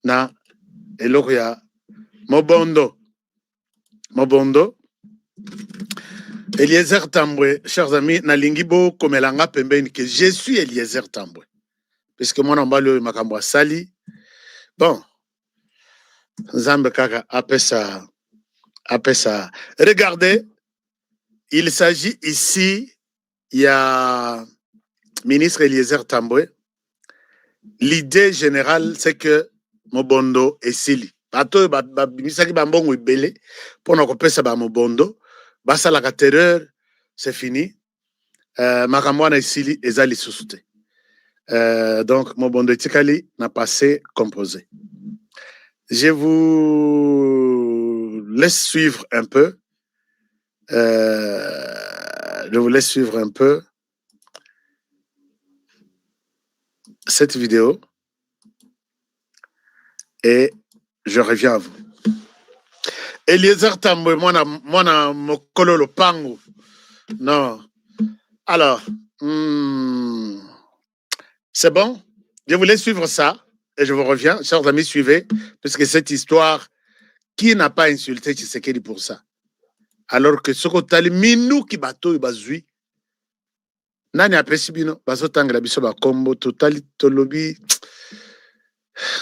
na eloko ya mobondo. Eliezer Tambwe, chers amis, na lingibo komelanga pembeni que je suis Eliezer Tambwe. Puisque moi n'embalo makambo sali. Bon. Zambe kaka apesa. Regardez, il s'agit ici, il y a ministre Eliezer Tambwe. L'idée générale, c'est que mobondo est sili. Bato misaki bambongo ibele pour na kopesa ba mobondo. Basa la terreur, c'est fini. Makambo na isili ezali susute. Donc mobondo etikali n'a passé composé. Je vous laisse suivre un peu. Cette vidéo et je reviens à vous. Eliezer Tambwe, moi mokolo lopango. Non. Alors, c'est bon? Je vous laisse suivre ça et je vous reviens. Chers amis, suivez, puisque cette histoire, qui n'a pas insulté Tshisekedi pour ça? Alors que ce qu'on minou qui bateau bazui. Nani apesi bino baso tangela biso ba kombo totali tolobi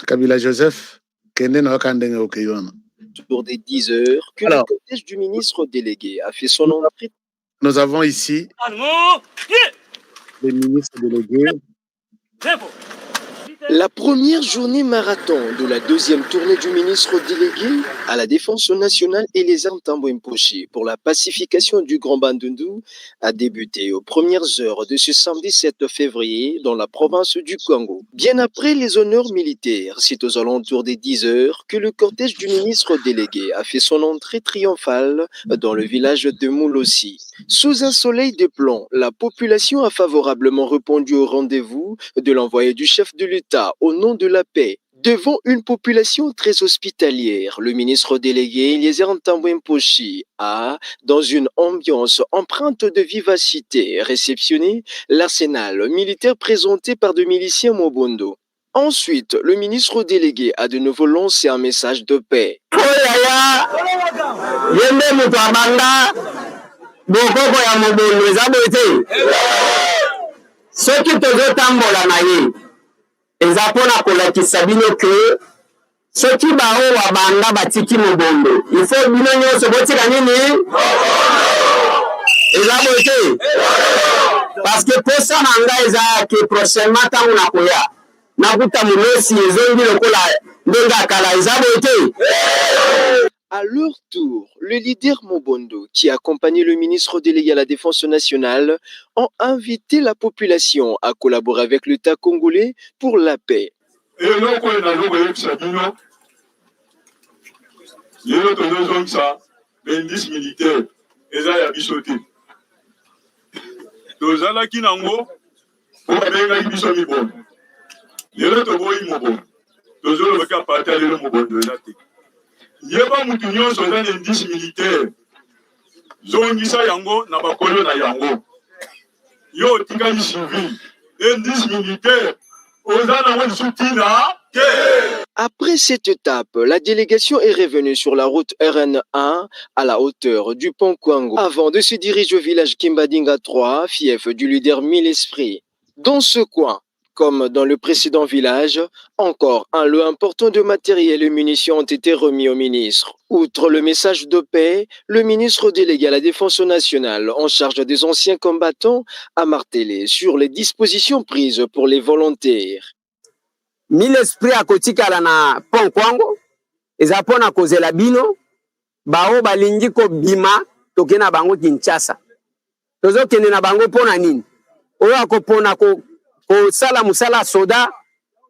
Kabila Joseph kende na wakandenge okeyona. Pour des 10 heures que le cortège du ministre délégué a fait son entrée. Nous avons ici les ministres délégués. La première journée marathon de la deuxième tournée du ministre délégué à la Défense nationale Eliezer Tambwe Mposhi pour la pacification du Grand Bandundu a débuté aux premières heures de ce samedi 7 février dans la province du Congo. Bien après les honneurs militaires, c'est aux alentours des 10 heures que le cortège du ministre délégué a fait son entrée triomphale dans le village de Moulossi. Sous un soleil de plomb, la population a favorablement répondu au rendez-vous de l'envoyé du chef de l'État au nom de la paix. Devant une population très hospitalière, le ministre délégué Eliezer Tambwe Mposhi a, dans une ambiance empreinte de vivacité, réceptionné l'arsenal militaire présenté par des miliciens Mobondo. Ensuite, le ministre délégué a de nouveau lancé un message de paix. Ezapona kolakisa bino ke soki bao wa banda batiki mobondo il faut bino nyonso botika nini ezabote parce que posa nanga eza ke prochainement tangu nakoya nakuta mulosi ezongi lokola ndenga kala ezabote. À leur tour, le leader Mobondo, qui accompagnait le ministre délégué à la Défense nationale, ont invité la population à collaborer avec l'État congolais pour la paix. Yeba mutu nyonso za indice militaire zongisa yango na bakolo na yango yo tikali civil indice militaire ozana woni sutina ke. Après cette étape, la délégation est revenue sur la route RN1 à la hauteur du pont Kwango avant de se diriger au village Kimbadinga 3, fief du leader Mille Esprit. Dans ce coin, comme dans le précédent village, encore un lot important de matériel et munitions ont été remis au ministre. Outre le message de paix, le ministre délégué à la Défense nationale en charge des anciens combattants a martelé sur les dispositions prises pour les volontaires. Mille Esprit akotikala na pont Kwango ezapona kozela bino bao balingi ko bima tokena bango Kinshasa. Tozo kende na bango pona nini? Oyo akopona ko sala musala soda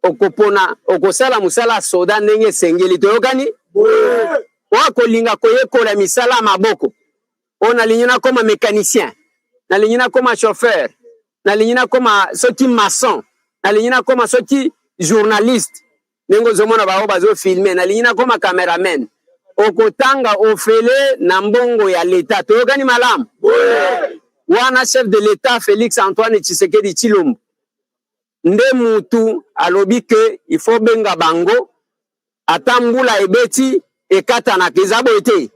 okosala musala soda ndenge sengeli toyokani wako linga koyekola misala maboko ona linyina koma mécanicien na linyina koma chauffeur na linyina koma soki maçon na linyina koma soki journaliste nengo zomona bao bazo filmer na linyina koma cameraman okotanga ofele na mbongo ya l'État toyokani malamu wana chef de l'État Félix Antoine Tshisekedi Tshilombo nde mutu alobi ke il faut benga bango atambula ebeti ekatana kezabo ete.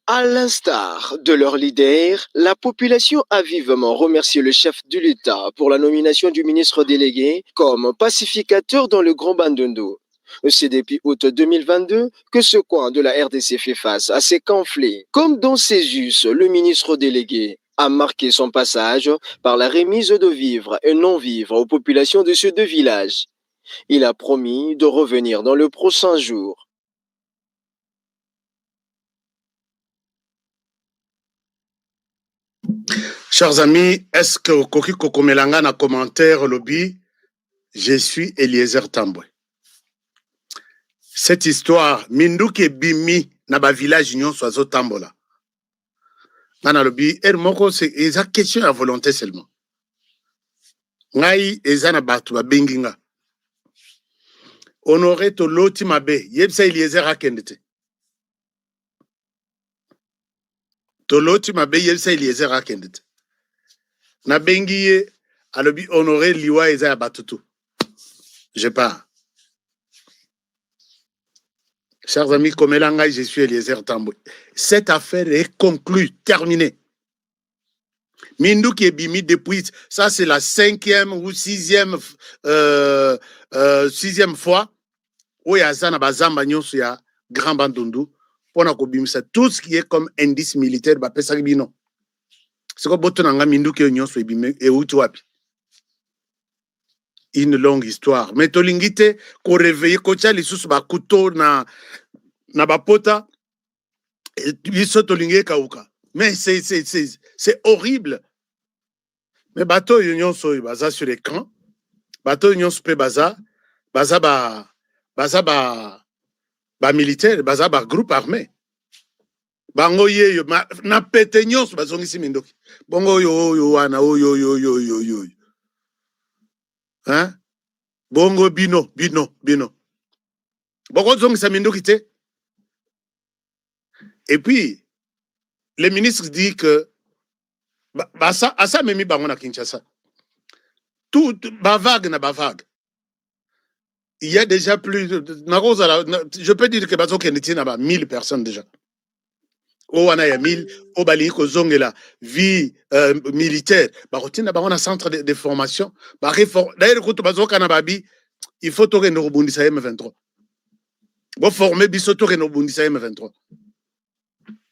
À l'instar de leur leader, la population a vivement remercié le chef de l'État pour la nomination du ministre délégué comme pacificateur dans le Grand Bandundu. C'est depuis août 2022 que ce coin de la RDC fait face à ces conflits. Comme dans ses us, le ministre délégué a marqué son passage par la remise de vivres et non-vivres aux populations de ces deux villages. Il a promis de revenir dans le prochain jour. Chers amis, est-ce que Koki Kokomelanga na commentaire lobby, je suis Eliezer Tambwe. Cette histoire, Minduke Bimi na ba village union soizo Tambola. Nana lobby, moko c'est une question à volonté seulement. Ngai ezana batu ba benginga. Honoré to loti mabe, yebsa Eliezer akendete. To loti mabe yebsa Eliezer akendete. Na bengiye alobi honoré liwa eza ya batutu. Je pars. Chers amis, comme Elanga, je suis Eliezer Tambwe. Cette affaire est conclue, terminée. Mindou qui est bimi depuis, ça c'est la 5e ou 6e fois où il y a Zana Bazamba Nyonsu ya Grand Bandundu pour ça tout ce qui est comme indice militaire ba pesa bino. C'est quoi botonanga Mindou qui Nyonsu bimi et où tu wapi. Une longue histoire. Mais tolingite ko réveiller ko tia lisusu ba couteau na bapota biso tolingi kauka. Mais c'est horrible. Mais bateau union so baza sur l'écran. Bateau union pe baza ba militaire, baza ba groupe armé. Bango ye na pete union so bazongi si mindoki. Bongo yo wana yo. Hein? Bongo bino. Bongo zongi sa mindoki te. Et puis le ministre dit que ça memi bango na Kinshasa. Tout bavag. Il y a déjà plus je peux dire que bazo keniti na 1000 personnes déjà. O wana ya 1000 o bali ko zongela vie militaire. Ba rotina bango na centre de formation. Ba d'ailleurs ko bazo kana babi il faut to reno bundisa M23. Bo former biso to reno bundisa M23.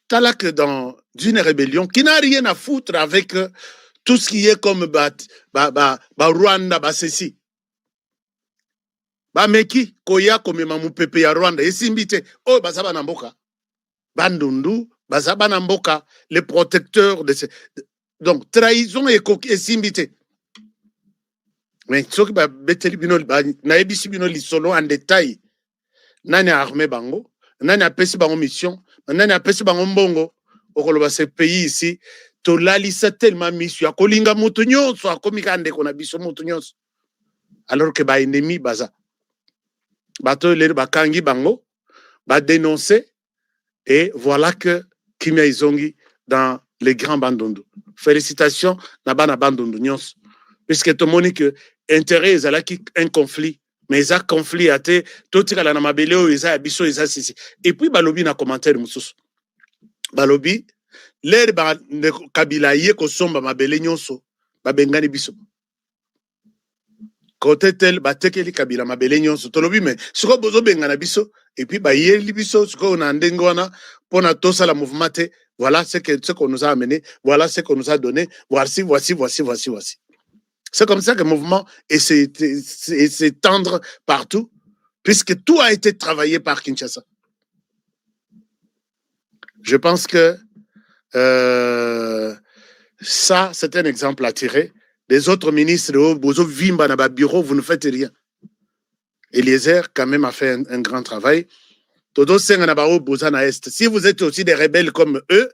Tala que dans une rébellion qui n'a rien à foutre avec tout ce qui est comme Rwanda, ceci. Meki, koya comme mamupepe ya Rwanda, esimbite, oh, bazaba namboka. Bandundu, bazaba namboka, les protecteurs de ces. Donc, trahison et esimbite. Mais ce qui va beteli bino, naebisi bino li solo en détail, nani armé bango, nani apesi bango mission, nani apesi bango mbongo, okoloba ce pays ici, to lalisa tellement mission, akolinga mutu nyonso, akomika ndeko na biso mutu nyonso. Alors que ba ennemi baza. Bato le bakangi bango, ba dénoncer, et voilà que Kimia Izongi dans les grands bandundu. Félicitations, na bandundu nyonso. Puisque tout le monde que intérêt ezalaki un conflit, mais ça conflit a été tout tika la na mabele o eza biso eza sisi. Et puis balobi na commentaire mususu. Balobi l'air ba kabila ye ko somba mabele nyonso ba bengani biso. Côté tel ba tekeli kabila mabele nyonso tolobi mais siko bozo bengana biso et puis ba yeli biso siko na ndengo wana pona tosa la mouvement te voilà ce qu'on nous a amené, voilà ce qu'on nous a donné, voici. C'est comme ça que le mouvement s'étendre partout, puisque tout a été travaillé par Kinshasa. Je pense que ça, c'est un exemple à tirer. Les autres ministres, Bozo Vimba na bureau, vous ne faites rien. Eliezer, quand même, a fait un grand travail. Todo Senga na Bozana Est. Si vous êtes aussi des rebelles comme eux,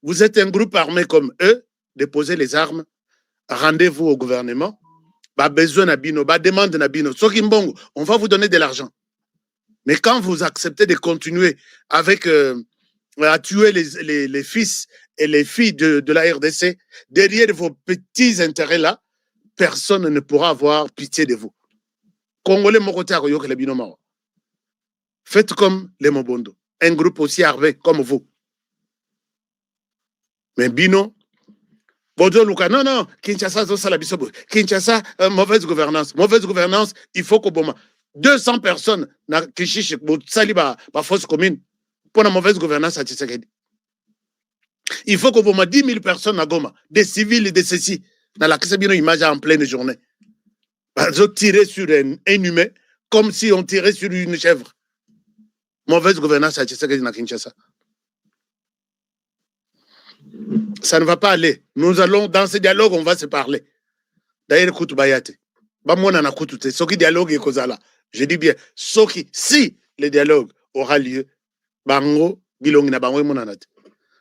vous êtes un groupe armé comme eux, déposez les armes, rendez-vous au gouvernement, bah besoin nabino, bah demande nabino, Sokimbongo, on va vous donner de l'argent. Mais quand vous acceptez de continuer avec à tuer les fils et les filles de la RDC, derrière vos petits intérêts là, personne ne pourra avoir pitié de vous. Congolais mokote akoyoke le bino mao. Faites comme les Mobondo, un groupe aussi armé comme vous. Mais Bino, Bodo Luka, non, Kinshasa, Kinshasa, mauvaise gouvernance. Mauvaise gouvernance, il faut qu'Obama. 200 personnes, qui chichent, Saliba, par force commune, pour la mauvaise gouvernance à Tshisekedi. Il faut qu'Obama 10 000 personnes à Goma, des civils et des ceci, dans la Kisabino image en pleine journée. Ils ont tiré sur un humain comme si on tirait sur une chèvre. Mauvaise gouvernance à Tshisekedi na Kinshasa. Ça ne va pas aller. Nous allons, dans ce dialogue, on va se parler. D'ailleurs, écoute, Bayate. Bamona Koutouté. Soki dialogue est causala. Je dis bien, Soki, si le dialogue aura lieu, Bango, Bilong na Bango Monanate.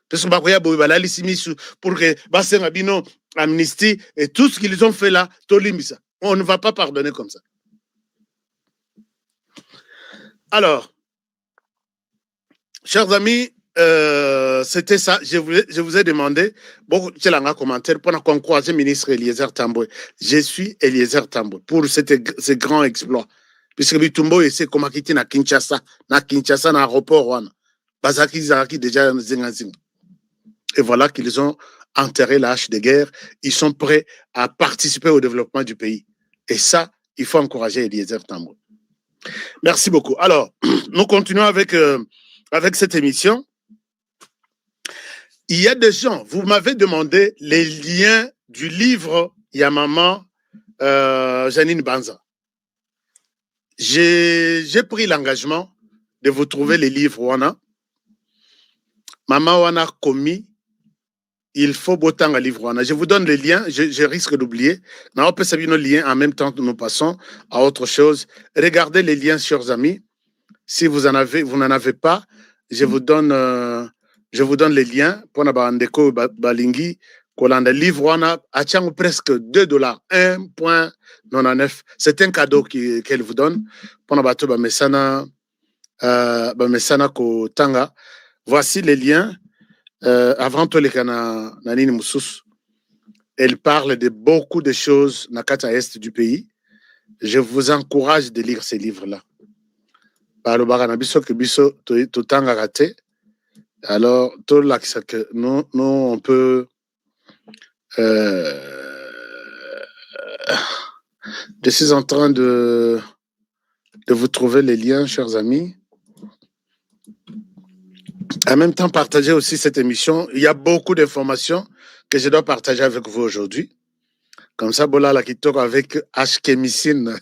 Parce que Bakoya Boubala, Lissimisu, pour que Bassin Abino, Amnesty, et tout ce qu'ils ont fait là, Tolimisa. On ne va pas pardonner comme ça. Alors, chers amis, c'était ça. Je vous ai demandé, beaucoup de commentaires pour qu'on croise le ministre Eliezer Tambwe. Je suis Eliezer Tambwe pour ce grand exploit. Puisque Bitumbo essaie comment quitter na Kinshasa, na aéroport wana. Bazaki Zaraki déjà zinga. Et voilà qu'ils ont enterré la hache de guerre. Ils sont prêts à participer au développement du pays. Et ça, il faut encourager Eliezer Tambwe. Merci beaucoup. Alors, nous continuons avec cette émission. Il y a des gens, vous m'avez demandé les liens du livre Yamama Janine Banza. J'ai pris l'engagement de vous trouver les livres Wana. Maman Wana commis, il faut autant un livre Wana. Je vous donne les liens, je risque d'oublier. On peut savoir nos liens en même temps que nous passons à autre chose. Regardez les liens, chers amis. Si vous n'en avez pas, je vous donne les liens pour Nabandeko Balingi. Kolanda livre Wana a presque $2, 1,99. C'est un cadeau qu'elle vous donne. Pour Nabato Bamesana Ko Tanga. Voici les liens. Avant tout, les Kana Nanini Moussous. Elle parle de beaucoup de choses dans la est du pays. Je vous encourage de lire ces livres-là. Par le Baranabiso que Biso Totanga raté. Alors, tout là, que nous, on peut. Je suis en train de vous trouver les liens, chers amis. En même temps, partager aussi cette émission. Il y a beaucoup d'informations que je dois partager avec vous aujourd'hui. Comme ça, Bola la Kitoko avec Ashkemicine.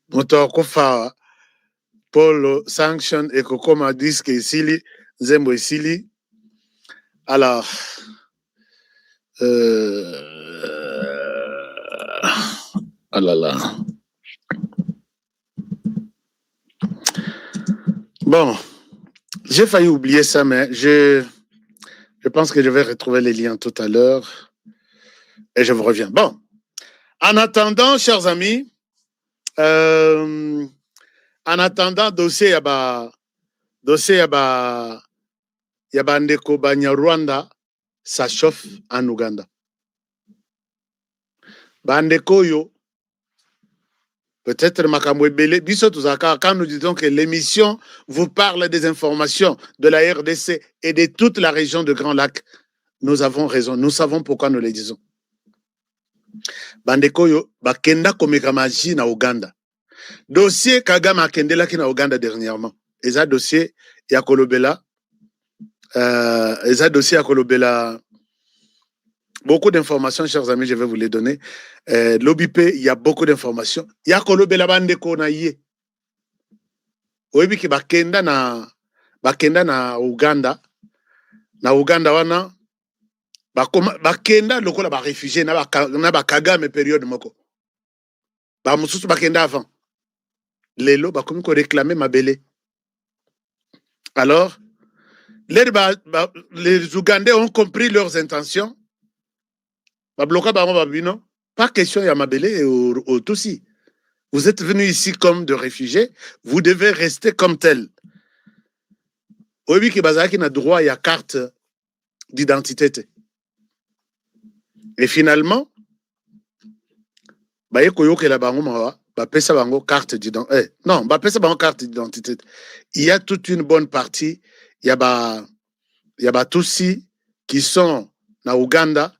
Motokofa, Paul Sanction et Kokoma Disque ici, Zembo ici. Alors, oh là là. Bon, j'ai failli oublier ça, mais je pense que je vais retrouver les liens tout à l'heure et je vous reviens. Bon, en attendant, chers amis, en attendant, dossier yaba Ndeko Banyarwanda, ça chauffe en Ouganda. Bandeko yo, peut-être Makamwe Bele, quand nous disons que l'émission vous parle des informations de la RDC et de toute la région de Grand Lac, nous avons raison, nous savons pourquoi nous le disons. Bandeko yo, bakenda komeka maji na Ouganda. Dossier Kagame akendela ki na Ouganda dernièrement. Eza dossier ya kolobela. Dossier à Kolobela. Beaucoup d'informations, chers amis, je vais vous les donner. L'OBP, il y a beaucoup d'informations. Il y a Kolobela Bandeko na yé. Oyebi ki bakenda na Uganda. Na Uganda wana. Bakenda lokola ba réfugié na ba Kagame période moko. Ba mususu bakenda avant. Lelo bakomi ko réclamer mabele. Alors, les Ougandais ont compris leurs intentions. Pas question de Yamabele et au Tutsi. Vous êtes venus ici comme de réfugiés, vous devez rester comme tel. Oyebi ki bazaki na droit ya carte d'identité. Et finalement, baye koyoke la bango mawa, bapesa bango carte d'identité. Non, bapesa bango carte d'identité. Il y a toute une bonne partie. Il y a Tutsi qui sont na Ouganda,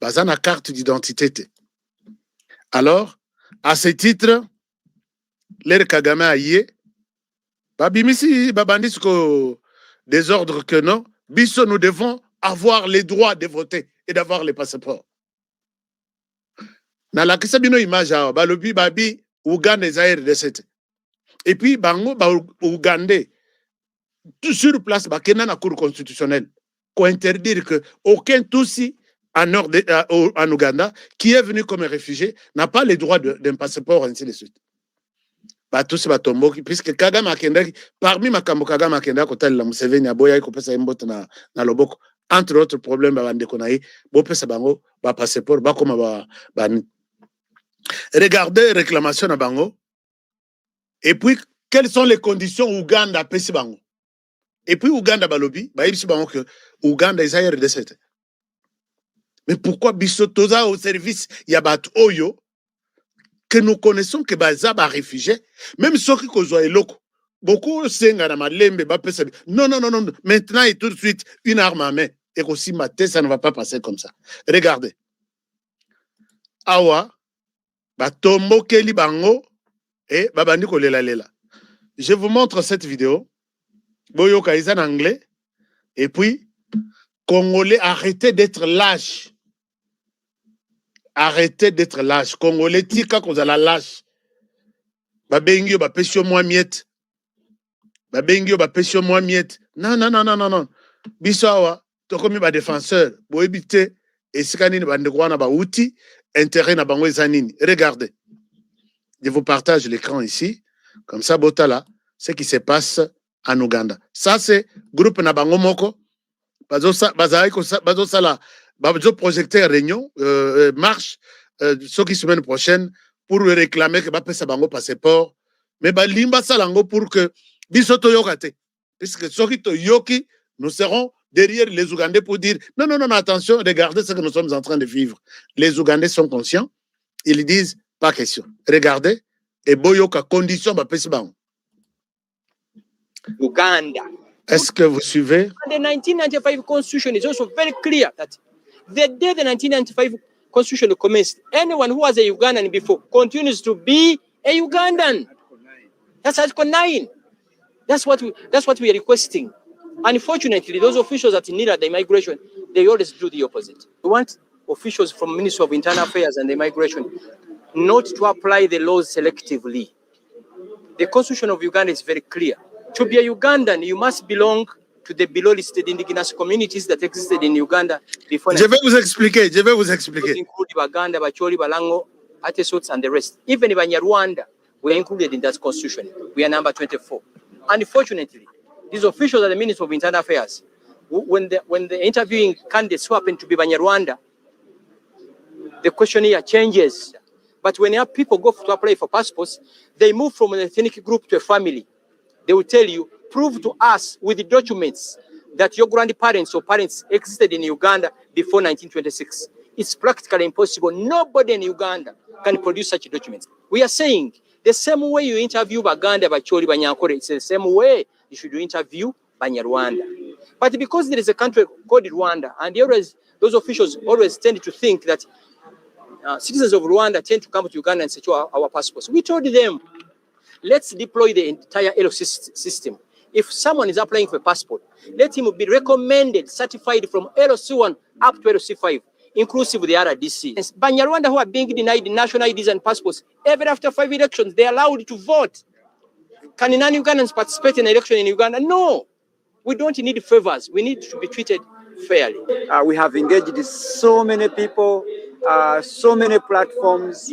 baza na carte d'identité. Alors, à ce titre, l'air Kagame aïe, babimisi babandis ko désordre que non, biso nous devons avoir les droits de voter et d'avoir les passeports. Na la kisa bino image awa, balobi babi Ouganda zaire de cette. Et puis bango ba Ougandais tout sur place bakena na cour constitutionnelle pour interdire que aucun Tutsi en Ouganda qui est venu comme réfugié n'a pas le droit d'un passeport ainsi de suite. Ba Tutsi ba tomboki puisque Kagame akendaki parmi makambo Kagame akendaki kotalela Museveni aboya ko pesa imboto na loboko entre autres problèmes ba ndeko na ye bo pesa bango ba passeport ba koma ba regardez réclamation na bango et puis quelles sont les conditions Ouganda pesi bango. Et puis Ouganda balobi, ba yebisi bango que Ouganda est ailleurs de cette. Mais pourquoi bisotoza au service yabat oyo que nous connaissons que baza ba réfugiés, même ceux qui kozwa eloko. Beaucoup senga na malembe ba pesa. Non. Maintenant et tout de suite une arme à main et aussi maté ça ne va pas passer comme ça. Regardez. Awa ba tombo keli bango et babandi kolela lela. Je vous montre cette vidéo. Boyo Kaïsa en anglais. Et puis, Congolais, arrêtez d'être lâche. Arrêtez d'être lâche. Congolais, tika qu'on a la lâche. Babengyo, ba pesio moi miette. Babengyo, ba pesio moi miette. Non. Bisawa, tokomi ba défenseur. Boebite, et sikanini bandekwana ba outil, intérêt na bango zanini. Regardez. Je vous partage l'écran ici. Comme ça, Botala, ce qui se passe en Ouganda. Ça, c'est groupe Nabango Moko. Bazo Sala, Bazo projecter réunion, marche, ce qui semaine prochaine, pour réclamer que Bapesa Bango passeport. Mais Balimba Salango pour que Bisoto Yokate. Puisque Sokito Yoki, nous serons derrière les Ougandais pour dire non, attention, regardez ce que nous sommes en train de vivre. Les Ougandais sont conscients, ils disent pas question. Regardez, et Boyoka, condition Bapesa Bango. Uganda. Est-ce que vous suivez? The 1995 constitution is also very clear that the day the 1995 constitution commenced, anyone who was a Ugandan before continues to be a Ugandan. That's Article 9. That's what we are requesting. Unfortunately, those officials that need the immigration, they always do the opposite. We want officials from Ministry of Internal Affairs and the Immigration not to apply the laws selectively. The constitution of Uganda is very clear. To be a Ugandan, you must belong to the below listed indigenous communities that existed in Uganda before. Je vais vous expliquer. Include Baganda, Bacholi, Balango, Atesots, and the rest. Even Banyarwanda, we are included in that constitution. We are number 24. Unfortunately, these officials at the Ministry of Internal Affairs, when the interviewing candidates who happen to be Banyarwanda, the questionnaire changes. But when people go to apply for passports, they move from an ethnic group to a family. They will tell you, prove to us with the documents that your grandparents or parents existed in Uganda before 1926. It's practically impossible. Nobody in Uganda can produce such documents. We are saying the same way you interview Baganda, Bacholi, Banyankore, it's the same way you should interview Banyarwanda. But because there is a country called Rwanda, and those officials always tend to think that citizens of Rwanda tend to come to Uganda and secure our passports. We told them, let's deploy the entire ELO system. If someone is applying for a passport, let him be recommended, certified from LOC1 up to LOC5, inclusive the RDC. Banyarwanda who are being denied national IDs and passports, even after 5 elections, they are allowed to vote. Can non-Ugandans participate in an election in Uganda? No. We don't need favors. We need to be treated fairly. We have engaged so many people, so many platforms,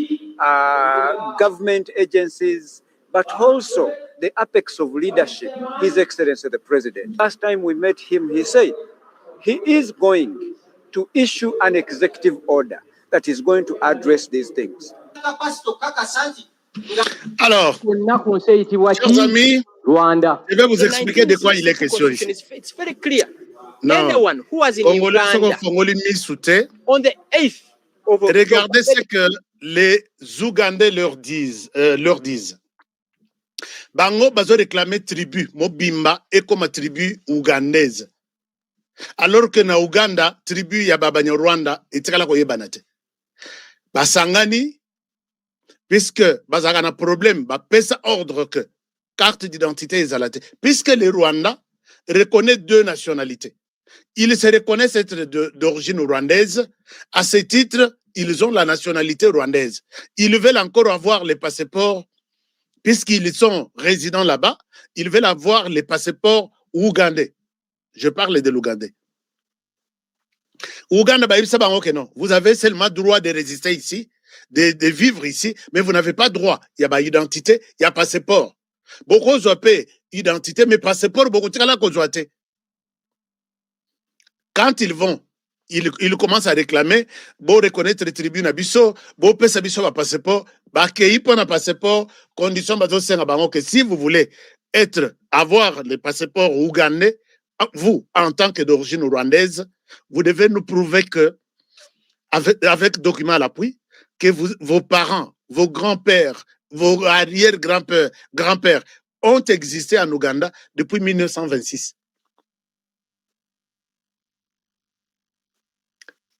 government agencies, but also the apex of leadership, His Excellency the President. Last time we met him, he said he is going to issue an executive order that is going to address these things. Alors, chers amis, je vais vous expliquer de quoi il est question ici. It's very clear. Non. Anyone who was in Uganda Congolais on the 8th of regardez ce que les Ougandais leur disent bango bazo réclamer tribu mobimba et comme tribu ougandaise, alors que na Uganda tribu ya babanya Rwanda etikala koyebana te basangani, puisque bazaka na problème bapesa ordre que carte d'identité ezalate, puisque les Rwandais reconnaissent deux nationalités. Ils se reconnaissent être d'origine rwandaise. À ce titre, ils ont la nationalité rwandaise. Ils veulent encore avoir les passeports, puisqu'ils sont résidents là-bas, ils veulent avoir les passeports ougandais. Je parle de l'Ougandais. Ouganda, non. Vous avez seulement droit de résister ici, de vivre ici, mais vous n'avez pas droit. Il y a identité, il y a passeport. Beaucoup ont identité, mais passeport, beaucoup de quand ils vont, ils commencent à réclamer, bon reconnaître les tribus nabiso, bon pesa biso ba passeport, ba kei pour un passeport, condition bazo senga bango que si vous voulez avoir les passeports ougandais, vous, en tant que d'origine rwandaise, vous devez nous prouver que, avec documents à l'appui, que vos parents, vos grands-pères, vos arrière-grands-pères ont existé en Ouganda depuis 1926.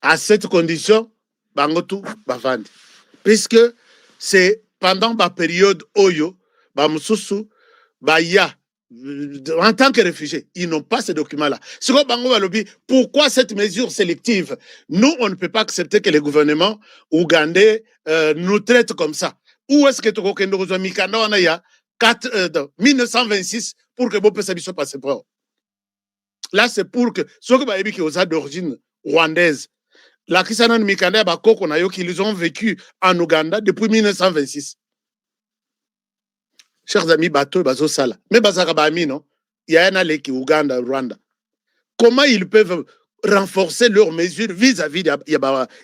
À cette condition, bangotu bavandi. Puisque c'est pendant la période Oyo, Bamususu, Baya, en tant que réfugiés, ils n'ont pas ces documents-là. Pourquoi cette mesure sélective? Nous, on ne peut pas accepter que les gouvernements ougandais nous traitent comme ça. Où est-ce que tu as Mikanda, on a 1926 pour que vous puissiez passer pour. Là, c'est pour que ceux qui ont d'origine rwandaise, la Kisana Mikanda Bakoko na yo qu'ils ont vécu en Ouganda depuis 1926. Chers amis, bateau bazo sala. Mais bazaka bami non. Il y a un allé qui Ouganda, Rwanda. Comment ils peuvent renforcer leurs mesures vis-à-vis de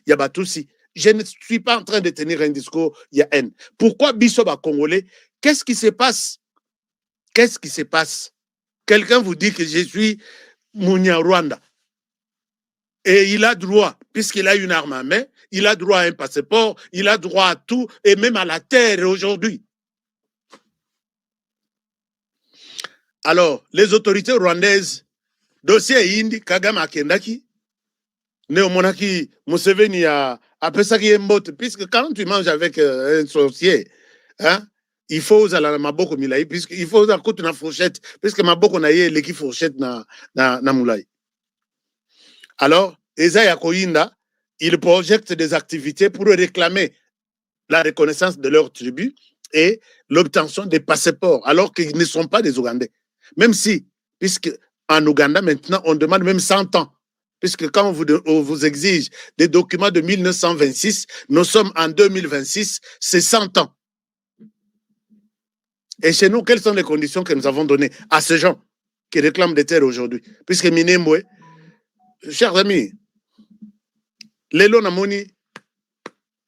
Yabatousi? Je ne suis pas en train de tenir un discours y a haine. Pourquoi Bissoba Congolais? Qu'est-ce qui se passe? Qu'est-ce qui se passe? Quelqu'un vous dit que je suis Mounia Rwanda. Et il a droit, puisqu'il a une arme à main, il a droit à un passeport, il a droit à tout, et même à la terre aujourd'hui. Alors, les autorités rwandaises, dossier Indi, Kagame Akendaki, Néomonaki, Museveni a Pesaki Mbote, puisque quand tu manges avec un sorcier, hein, il faut usar la maboko milai, puisqu'il faut usar koute na fourchette, puisque maboko na ye leki fourchette na moulai. Alors, Esaïa Koyinda, ils projettent des activités pour réclamer la reconnaissance de leur tribu et l'obtention des passeports, alors qu'ils ne sont pas des Ougandais. Même si, puisque en Ouganda, maintenant, on demande même 100 ans. Puisque quand on vous exige des documents de 1926, nous sommes en 2026, c'est 100 ans. Et chez nous, quelles sont les conditions que nous avons données à ces gens qui réclament des terres aujourd'hui? Puisque Minembwe, chers amis, lelo namoni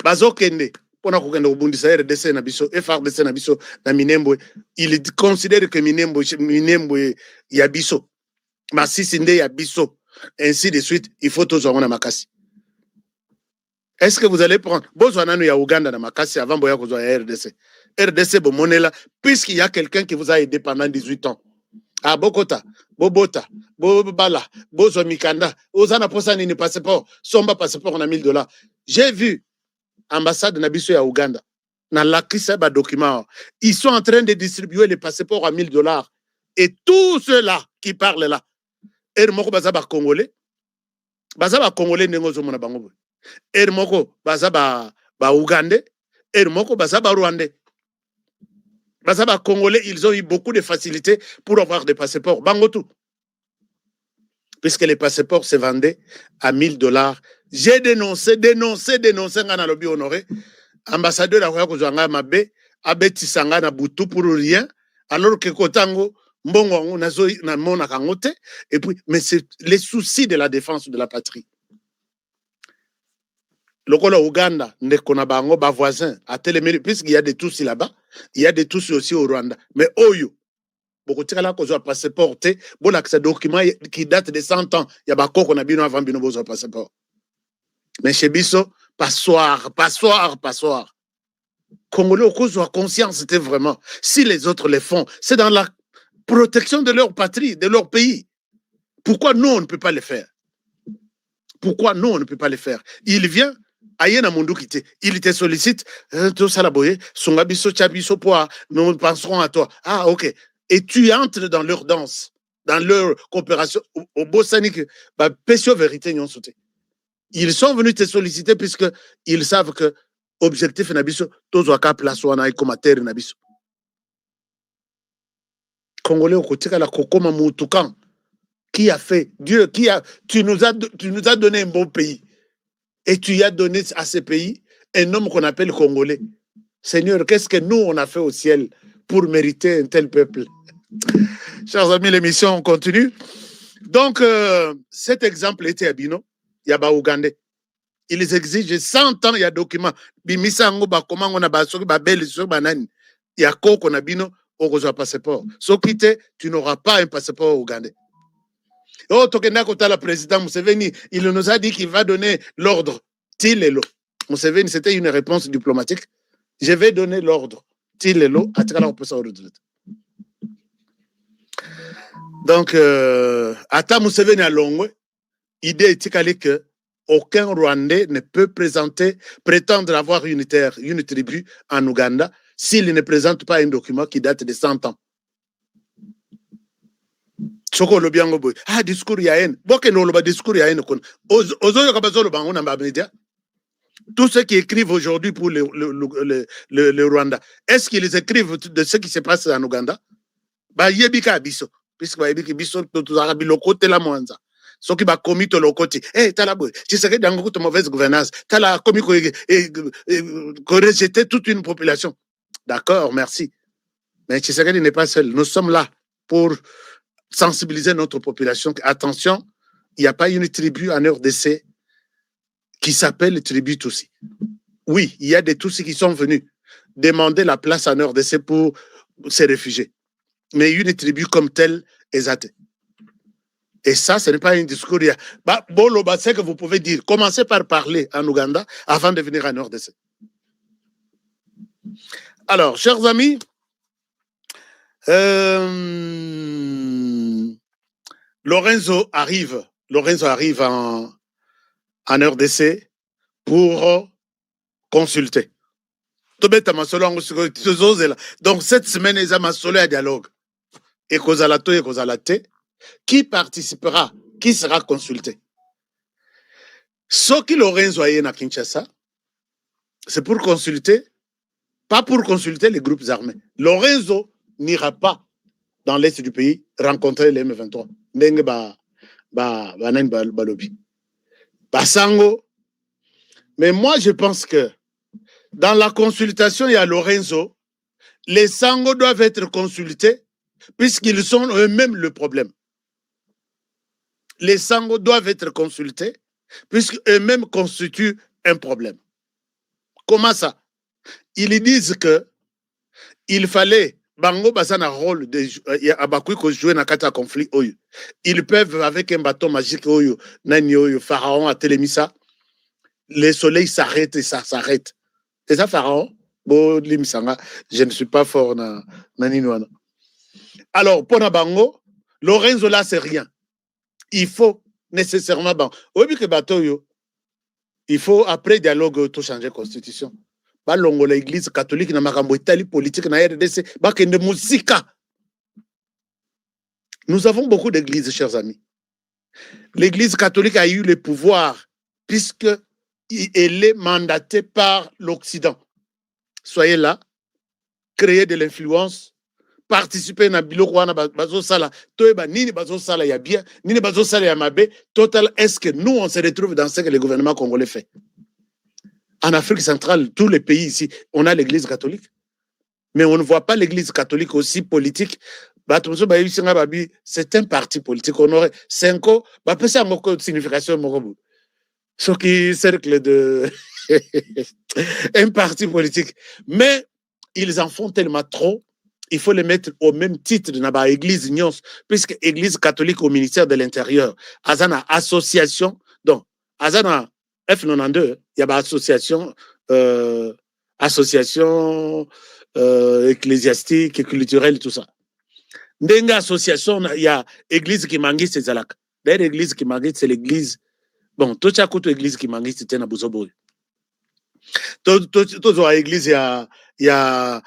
bazokende pona kokende obundisa RDC na biso FRDC na biso na Minembwe, il considère que Minembwe ya biso Masisi nde ya biso, ainsi de suite. Il faut tous avoir na makasi. Est-ce que vous allez prendre besoin nanu ya Uganda na makasi avant boya kozwa ya RDC? RDC bomonela, puisqu'il y a quelqu'un qui vous a aidé pendant 18 ans. Ah, Bokota, Bobota, Bobala, Bozo Mikanda, Ozana Posani ni passeport, Somba passeport on a $1000. J'ai vu ambassade Nabiso ya Uganda, na lakisa ba document, ils sont en train de distribuer les passeports à $1000. Et tous ceux-là qui parlent là, Ermoko bazaba Congolais, bazaba Congolais nengozo mona bango. Ermoko bazaba Ougandais, Ermoko bazaba Rwandais. Bazaba Congolais, ils ont eu beaucoup de facilité pour avoir des passeports. Bangotou. Puisque les passeports se vendaient à $1000. J'ai dénoncé, ngana lobi honoré. Ambassadeur la Roya Kozwanga Mabe, abeti sangana butu pour rien, alors que Kotango, mbongo nazo na mona kangote, et puis, mais c'est les soucis de la défense de la patrie. Lokola Ouganda, Nekona Bango, ba voisin, à Téléméri, puisqu'il y a des Tutsis là-bas, il y a des Tutsis aussi au Rwanda. Mais Oyo, beaucoup de gens qui ont passeport, bon, c'est un document qui date de 100 ans. Il y a beaucoup qu'on a bien avant de passer passeport. Mais chez Bisso, passoire. Congolais, au cause de la conscience, c'était vraiment, si les autres les font, c'est dans la protection de leur patrie, de leur pays. Pourquoi nous, on ne peut pas le faire? Pourquoi nous, on ne peut pas le faire? Il vient, Ayena Mundukite, il te sollicite, tout ça, nous penserons à toi. Ah, ok. Et tu entres dans leur danse, dans leur coopération. Au Bossanique, Pessio Vérité, ils sont venus te solliciter puisqu'ils savent que l'objectif est nabiso, tous à cap place ou comme terre nabiso. Congolais au côté de la Kokoma Moutoukan, qui a fait, Dieu, tu nous as donné un bon pays. Et tu y as donné à ce pays un homme qu'on appelle Congolais. Seigneur, qu'est-ce que nous, on a fait au ciel pour mériter un tel peuple? Chers amis, l'émission continue. Donc, cet exemple était à Bino, il y a Ougandais. Ils exigent 100 ans, il y a document. Bimisango, comment on a bassoki, babel, sur banane. Il y a quoi qu'on a Bino, on reçoit un passeport. Sauf que tu n'auras pas un passeport ougandais. Oh, Tokenda Kota, le président Museveni, il nous a dit qu'il va donner l'ordre. Tilelo. Museveni, c'était une réponse diplomatique. Je vais donner l'ordre. Tilelo, à Tikala, on peut s'en redire. Donc, Ata Museveni à Longwe, idée est que aucun Rwandais ne peut prétendre avoir une terre, une tribu en Ouganda s'il ne présente pas un document qui date de 100 ans. Soko lo biango boy. Ah, discours ya haine. Boke no lo ba discours ya haine kon. Ozoyo kabazolo bango na ba média. Tous ceux qui écrivent aujourd'hui pour le Rwanda, est-ce qu'ils écrivent de ce qui se passe en Ouganda? Ba yebika biso. Puisque ba yebika biso to arabi lokote la mwanza. Ceux qui ba commis to lokoti. Eh tala boy. Tu sais que dans une mauvaise gouvernance, tala commis ko rejeter toute une population. D'accord, merci. Mais Tshisekedi n'est pas seul. Nous sommes là pour sensibiliser notre population. Attention, il n'y a pas une tribu en RDC qui s'appelle tribu Tutsi. Oui, il y a des Tutsis qui sont venus demander la place en RDC pour ces réfugiés. Mais une tribu comme telle est athée. Et ça, ce n'est pas un discours. C'est que vous pouvez dire. Commencez par parler en Ouganda avant de venir en RDC. Alors, chers amis, Lorenzo arrive en RDC pour consulter. Donc, cette semaine, ils ont un dialogue. Et qui participera, qui sera consulté? Ce qui Lorenzo est à Kinshasa, c'est pour consulter, pas pour consulter les groupes armés. Lorenzo n'ira pas dans l'est du pays rencontrer les M23. Mais moi, je pense que dans la consultation, il y a Lorenzo. Les Sango doivent être consultés puisqu'ils sont eux-mêmes le problème. Les Sango doivent être consultés puisqu'eux-mêmes constituent un problème. Comment ça? Ils disent que il fallait Bango Basana rôle de Abakoui ko jouer dans kata conflit oyo. Ils peuvent avec un bâton magique oyo nani oyo Pharaon à Télémissa. Le soleil s'arrête et ça s'arrête. Et ça Pharaon bo limisanga, je ne suis pas fort na nani. Alors pour Bango, Lorenzo là c'est rien. Il faut nécessairement obi que bateau yo. Il faut après dialogue tout changer constitution. Balongo l'église catholique na makambo itali politique na RDC bakende musika. Nous avons beaucoup d'églises, chers amis. L'église catholique a eu le pouvoir puisque elle est mandatée par l'Occident. Soyez là, créez de l'influence, participez na biloko wana bazo sala, toeba nini bazo sala ya bien, nini bazo sala ya mabe, total est-ce que nous on se retrouve dans ce que le gouvernement congolais fait? En Afrique centrale, tous les pays ici, on a l'église catholique. Mais on ne voit pas l'église catholique aussi politique. C'est un parti politique. On aurait 5 ans, c'est une signification. Ce qui cercle de un parti politique. Mais ils en font tellement trop, il faut les mettre au même titre de l'église Nyons, puisque l'église catholique au ministère de l'Intérieur, Azana association, donc Azana F92, il y a association ecclésiastique et culturelle, tout ça. Ndenga association, il y a église qui mangue, c'est Zalak. D'ailleurs, l'église qui mangue, c'est l'église. Bon, tout ça coûte l'église qui mangue, c'était Nabuzobo. Tout l'église, il y a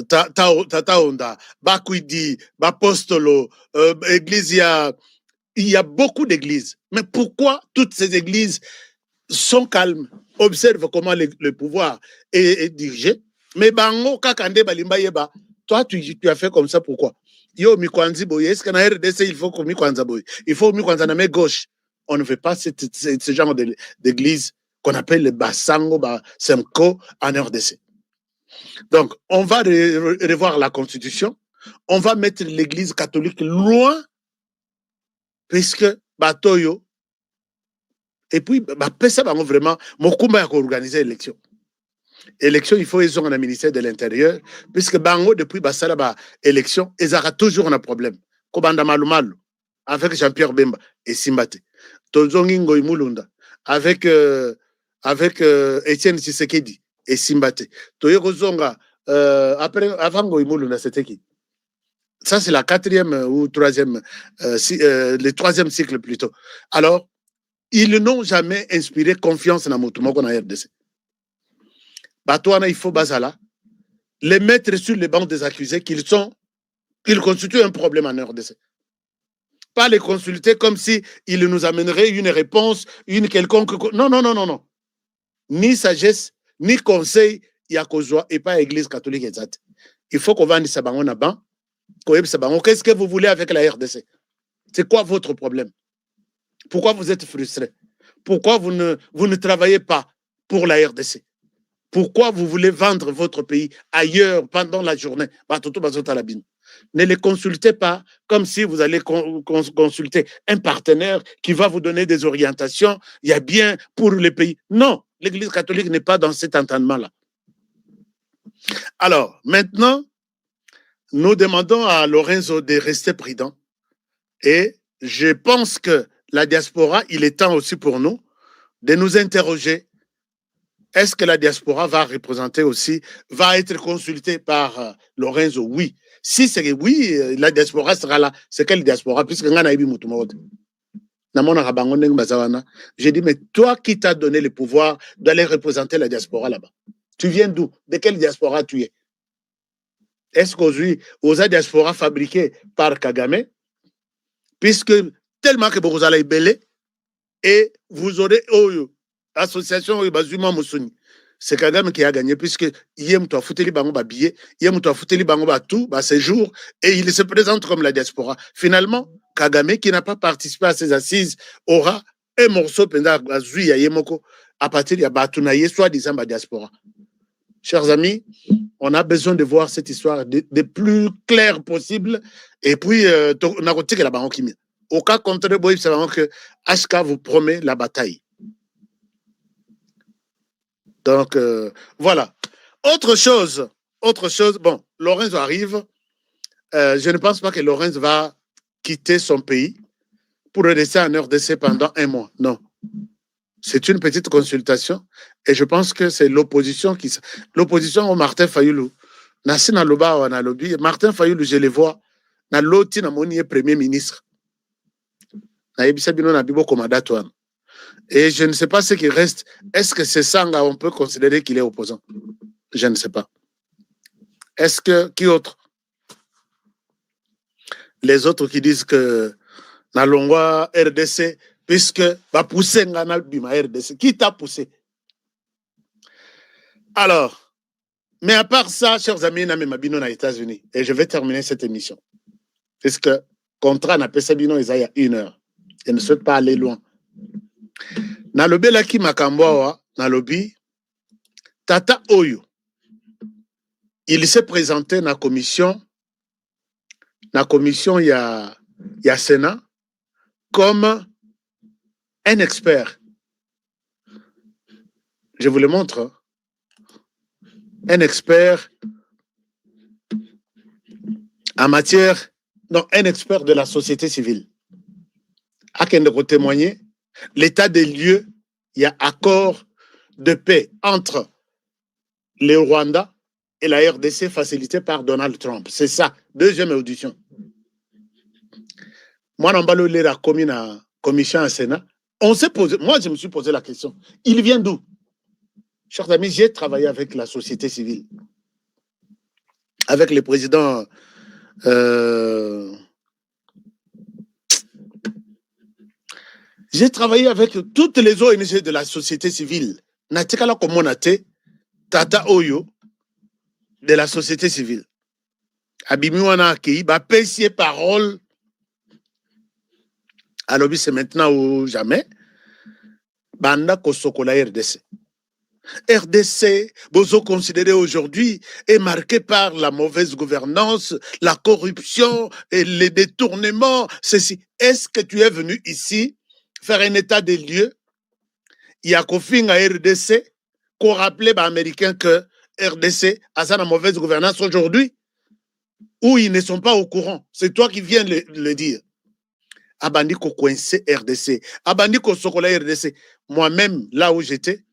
Tata Onda, Bakwidi, Bapostolo, église, il y a beaucoup d'églises. Mais pourquoi toutes ces églises sont calmes? Observe comment le pouvoir est dirigé. Mais bango kakande balimba yeba. Toi, tu as fait comme ça, pourquoi? Yo, Mikwanzi boye, est-ce qu'en RDC, il faut que Mikwanza boye? Il faut Mikwanza na main gauche. On ne veut pas ce genre d'église qu'on appelle le Basango, Semko en RDC. Donc, on va revoir la constitution. On va mettre l'église catholique loin, puisque Batoyo, et puis, ça va vraiment, mon combat à organiser l'élection. Élection, il faut ils ont un ministère de l'Intérieur, puisque Bango, depuis Bassala, élection, ils auront toujours un problème. Kobanda Malumalu, avec Jean-Pierre Bemba et Simbate. Tozongi Ngoy Mulunda, avec Étienne Tshisekedi et Simbate. Toyoko Zonga, avant Ngoy Mulunda, c'était qui? Ça, c'est la quatrième ou troisième, le troisième cycle plutôt. Alors, ils n'ont jamais inspiré confiance dans Motumoko na RDC. Batouana, il faut Bazala, les mettre sur les bancs des accusés qu'ils constituent un problème en RDC. Pas les consulter comme si ils nous amèneraient une réponse, une quelconque. Non, non, non, non, non. Ni sagesse, ni conseil, il y a qu'aux et pas église catholique exacte. Il faut qu'on vende sa bangon à ban. Qu'est-ce que vous voulez avec la RDC? C'est quoi votre problème? Pourquoi vous êtes frustré? Pourquoi vous ne travaillez pas pour la RDC? Pourquoi vous voulez vendre votre pays ailleurs pendant la journée? Ne les consultez pas comme si vous allez consulter un partenaire qui va vous donner des orientations. Il y a bien pour le pays. Non, l'Église catholique n'est pas dans cet entendement-là. Alors, maintenant, nous demandons à Lorenzo de rester prudent. Et je pense que la diaspora, il est temps aussi pour nous de nous interroger. Est-ce que la diaspora va représenter aussi, va être consultée par Lorenzo? Oui. Si c'est oui, la diaspora sera là. C'est quelle diaspora? Puisque j'ai dit, mais toi qui t'as donné le pouvoir d'aller représenter la diaspora là-bas, tu viens d'où? De quelle diaspora tu es? Est-ce qu'aujourd'hui, aux diaspora fabriquée par Kagame, puisque tellement que vous allez belé, et vous aurez association Bazuma Moussuni. C'est Kagame qui a gagné, puisque Yem to a foutu les bango billet, Yem to a foutu les bango tout, séjour, et il se présente comme la diaspora. Finalement, Kagame, qui n'a pas participé à ces assises, aura un morceau pendant Azui à Yemoko, à partir de Batounaye, soi-disant la diaspora. Chers amis, on a besoin de voir cette histoire de plus clair possible, et puis, on a retiré la bango qui met. Au cas contraire, c'est vraiment que HK vous promet la bataille. Donc, voilà. Autre chose, bon, Lorenzo arrive. Je ne pense pas que Lorenzo va quitter son pays pour rester en RDC pendant 1 mois. Non. C'est une petite consultation et je pense que c'est l'opposition l'opposition au Martin Fayoulou. Nassina Loba ou Analobi. Martin Fayoulou, je le vois. Na loti na moni premier ministre. Na yebisa bino na bibo komanda. Et je ne sais pas ce qui reste. Est-ce que c'est ça on peut considérer qu'il est opposant? Je ne sais pas. Est-ce que qui autre? Les autres qui disent que na longwa RDC puisque va pousser ngana bima RDC. Qui t'a poussé? Alors, mais à part ça, chers amis, na mabino na États-Unis. Et je vais terminer cette émission. Puisque contrat na pesabino il y a 1 heure. Je ne souhaite pas aller loin. Nalobi laki makamboa, nalobi, Tata Oyo, il s'est présenté na commission il y a Sénat comme un expert. Je vous le montre. Un expert en matière, non, un expert de la société civile. À qui on témoigner L'état des lieux, il y a accord de paix entre le Rwanda et la RDC facilité par Donald Trump. C'est ça, deuxième audition. Moi, on va la commission à Sénat. On s'est posé, moi, je me suis posé la question. Il vient d'où? Chers amis, j'ai travaillé avec la société civile, avec le président j'ai travaillé avec toutes les ONG de la société civile. Natikala Komonate, Tata Oyo, de la société civile. Abimiwana Akei, ba pesier parole. Alors, c'est maintenant ou jamais. Banda Kosokola RDC. RDC, Bozo considéré aujourd'hui, est marqué par la mauvaise gouvernance, la corruption et les détournements. Ceci. Est-ce que tu es venu ici faire un état des lieux? Il y a qu'au à RDC, qu'on rappelait aux Américains que RDC a sa mauvaise gouvernance aujourd'hui, ou ils ne sont pas au courant. C'est toi qui viens le dire. Abandi ko coincé RDC. Abandi ko sokola RDC. Moi-même, là où j'étais,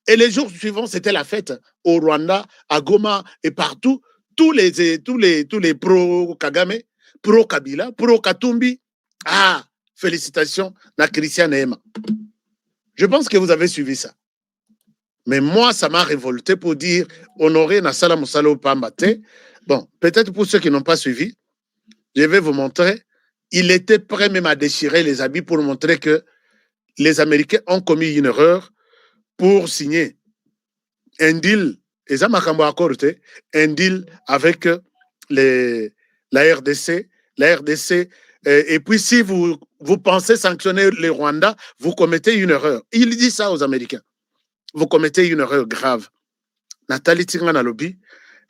et les jours suivants, c'était la fête au Rwanda, à Goma et partout. Tous les pro-Kagame, pro-Kabila, pro-Katumbi. Ah, félicitations, na Christian Ema. Je pense que vous avez suivi ça. Mais moi, ça m'a révolté pour dire honorer Nassala Moussalo Pambate. Bon, peut-être pour ceux qui n'ont pas suivi, je vais vous montrer. Il était prêt même à déchirer les habits pour montrer que les Américains ont commis une erreur pour signer un deal, un deal avec la RDC. La RDC. Et puis, si vous pensez sanctionner les Rwandais, vous commettez une erreur. Il dit ça aux Américains. Vous commettez une erreur grave. Nathalie Tingana Lobby,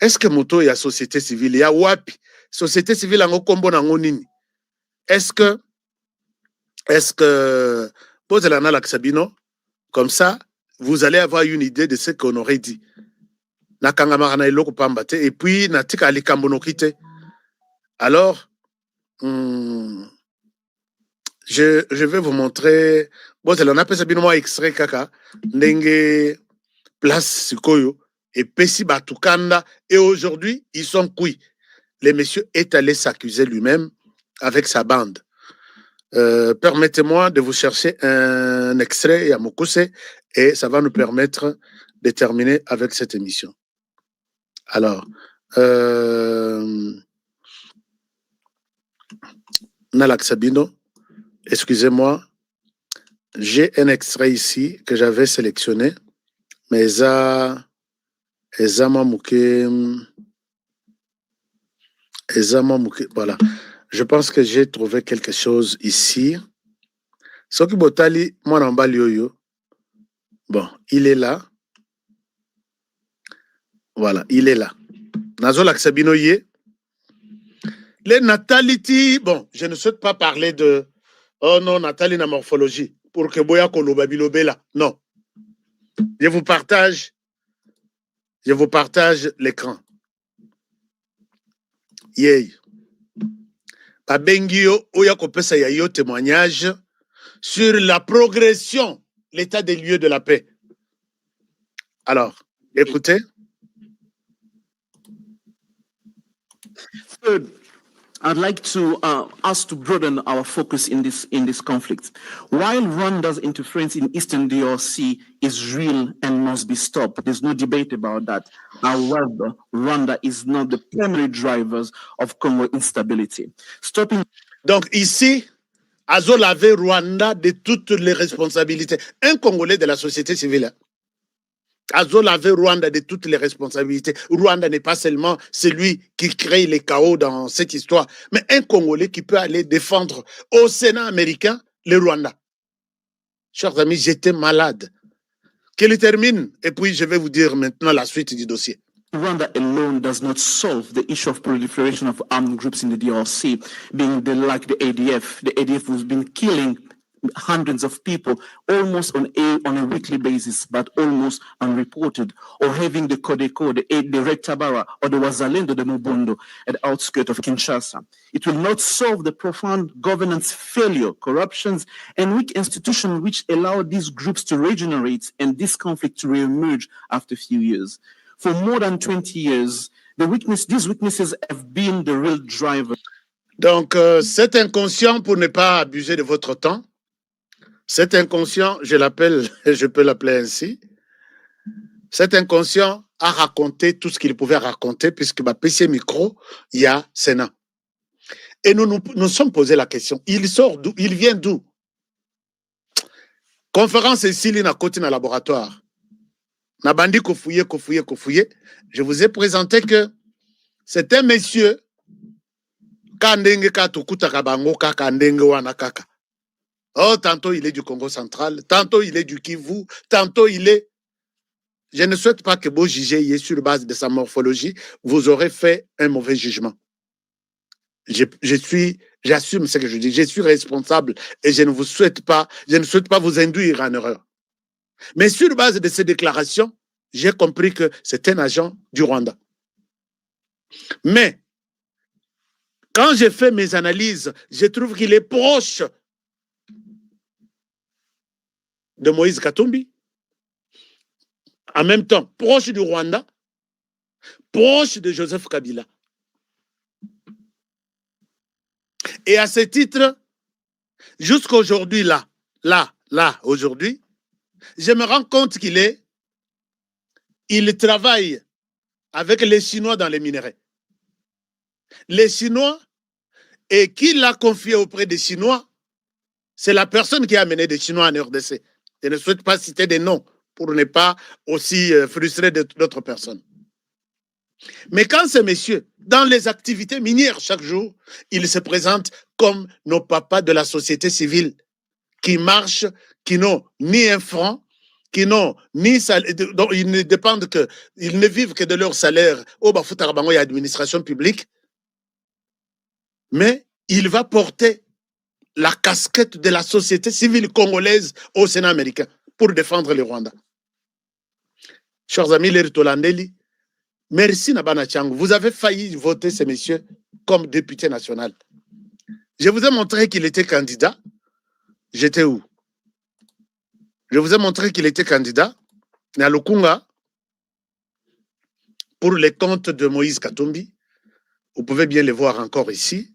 est-ce que Moto y a société civile? Il y a Wapi. Société civile en Okombo Nangonini. Est-ce que posez la nala Sabino, comme ça, vous allez avoir une idée de ce qu'on aurait dit. Et puis, Natika Ali Kambonokite. Alors, je vais vous montrer. Bon, c'est l'on Sabino moi extrait kaka. Ndenge place Sikoyo et Pessi Batukanda. Et aujourd'hui, ils sont cuits. Le monsieur est allé s'accuser lui-même avec sa bande. Permettez-moi de vous chercher un extrait à Mokose et ça va nous permettre de terminer avec cette émission. Alors, Nalak Sabino, excusez-moi, j'ai un extrait ici que j'avais sélectionné, mais voilà. Je pense que j'ai trouvé quelque chose ici. Soki Botali, moi n'embali yoyo. Bon, il est là. Voilà, il est là. Nazola Sabino yé. Les natality, bon, je ne souhaite pas parler de oh non, Nathalie na morphologie pour que Boya Kolobabilobe là. Non. Je vous partage l'écran. Yay. Babengio Oya Kopesa Yayo témoignage sur la progression, l'état des lieux de la paix. Alors, écoutez. Third, I'd like to us to broaden our focus in this conflict. While Rwanda's interference in Eastern DRC is real and must be stopped, there's no debate about that. However, Rwanda is not the primary drivers of Congo instability. Stopping. Donc ici, Azo lavé Rwanda de toutes les responsabilités. Un Congolais de la société civile. Azo lavé Rwanda de toutes les responsabilités. Rwanda n'est pas seulement celui qui crée les chaos dans cette histoire, mais un Congolais qui peut aller défendre au Sénat américain le Rwanda. Chers amis, j'étais malade. Qu'il termine, et puis je vais vous dire maintenant la suite du dossier. Rwanda alone does not solve the issue of proliferation of armed groups in the DRC, being like the ADF. The ADF has been killing hundreds of people almost on a weekly basis, but almost unreported, or having the Codeco, the Red Tabara, or the Wazalendo, the Mobondo at the outskirts of Kinshasa. It will not solve the profound governance failure, corruptions, and weak institutions which allow these groups to regenerate and this conflict to re-emerge after a few years. For more than 20 years, these weaknesses have been the real driver. Donc, cet inconscient, pour ne pas abuser de votre temps, cet inconscient, je peux l'appeler ainsi, cet inconscient a raconté tout ce qu'il pouvait raconter, puisque PC Micro, il y a Sénat. Et nous sommes posé la question, il sort d'où? Il vient d'où? Conférence ici, il a côté dans le laboratoire. Nabandi kofouye. Je vous ai présenté que c'est un monsieur Kandenge Katukuta Kabango Kandenge Wanakaka. Oh, tantôt il est du Congo central, tantôt il est du Kivu, tantôt il est. Je ne souhaite pas que vous jugez sur base de sa morphologie, vous aurez fait un mauvais jugement. J'assume ce que je dis, je suis responsable et je ne souhaite pas vous induire en erreur. Mais sur base de ces déclarations, j'ai compris que c'est un agent du Rwanda. Mais, quand j'ai fait mes analyses, je trouve qu'il est proche de Moïse Katumbi, en même temps proche du Rwanda, proche de Joseph Kabila. Et à ce titre, jusqu'à aujourd'hui, aujourd'hui, je me rends compte il travaille avec les Chinois dans les minerais. Les Chinois, et qui l'a confié auprès des Chinois, c'est la personne qui a amené des Chinois en RDC. Je ne souhaite pas citer des noms pour ne pas aussi frustrer d'autres personnes. Mais quand ces messieurs, dans les activités minières chaque jour, ils se présentent comme nos papas de la société civile qui marchent, qui n'ont ni un franc, qui n'ont ni salaire, dont ils ne dépendent que, ils ne vivent que de leur salaire. Au Bafutarabango, il y a administration publique. Mais il va porter la casquette de la société civile congolaise au Sénat américain pour défendre le Rwanda. Chers amis, les Ritolandeli, merci Nabana Tchango. Vous avez failli voter ces messieurs comme député national. Je vous ai montré qu'il était candidat. J'étais où? Je vous ai montré qu'il était candidat à Lukunga pour les comptes de Moïse Katumbi. Vous pouvez bien les voir encore ici.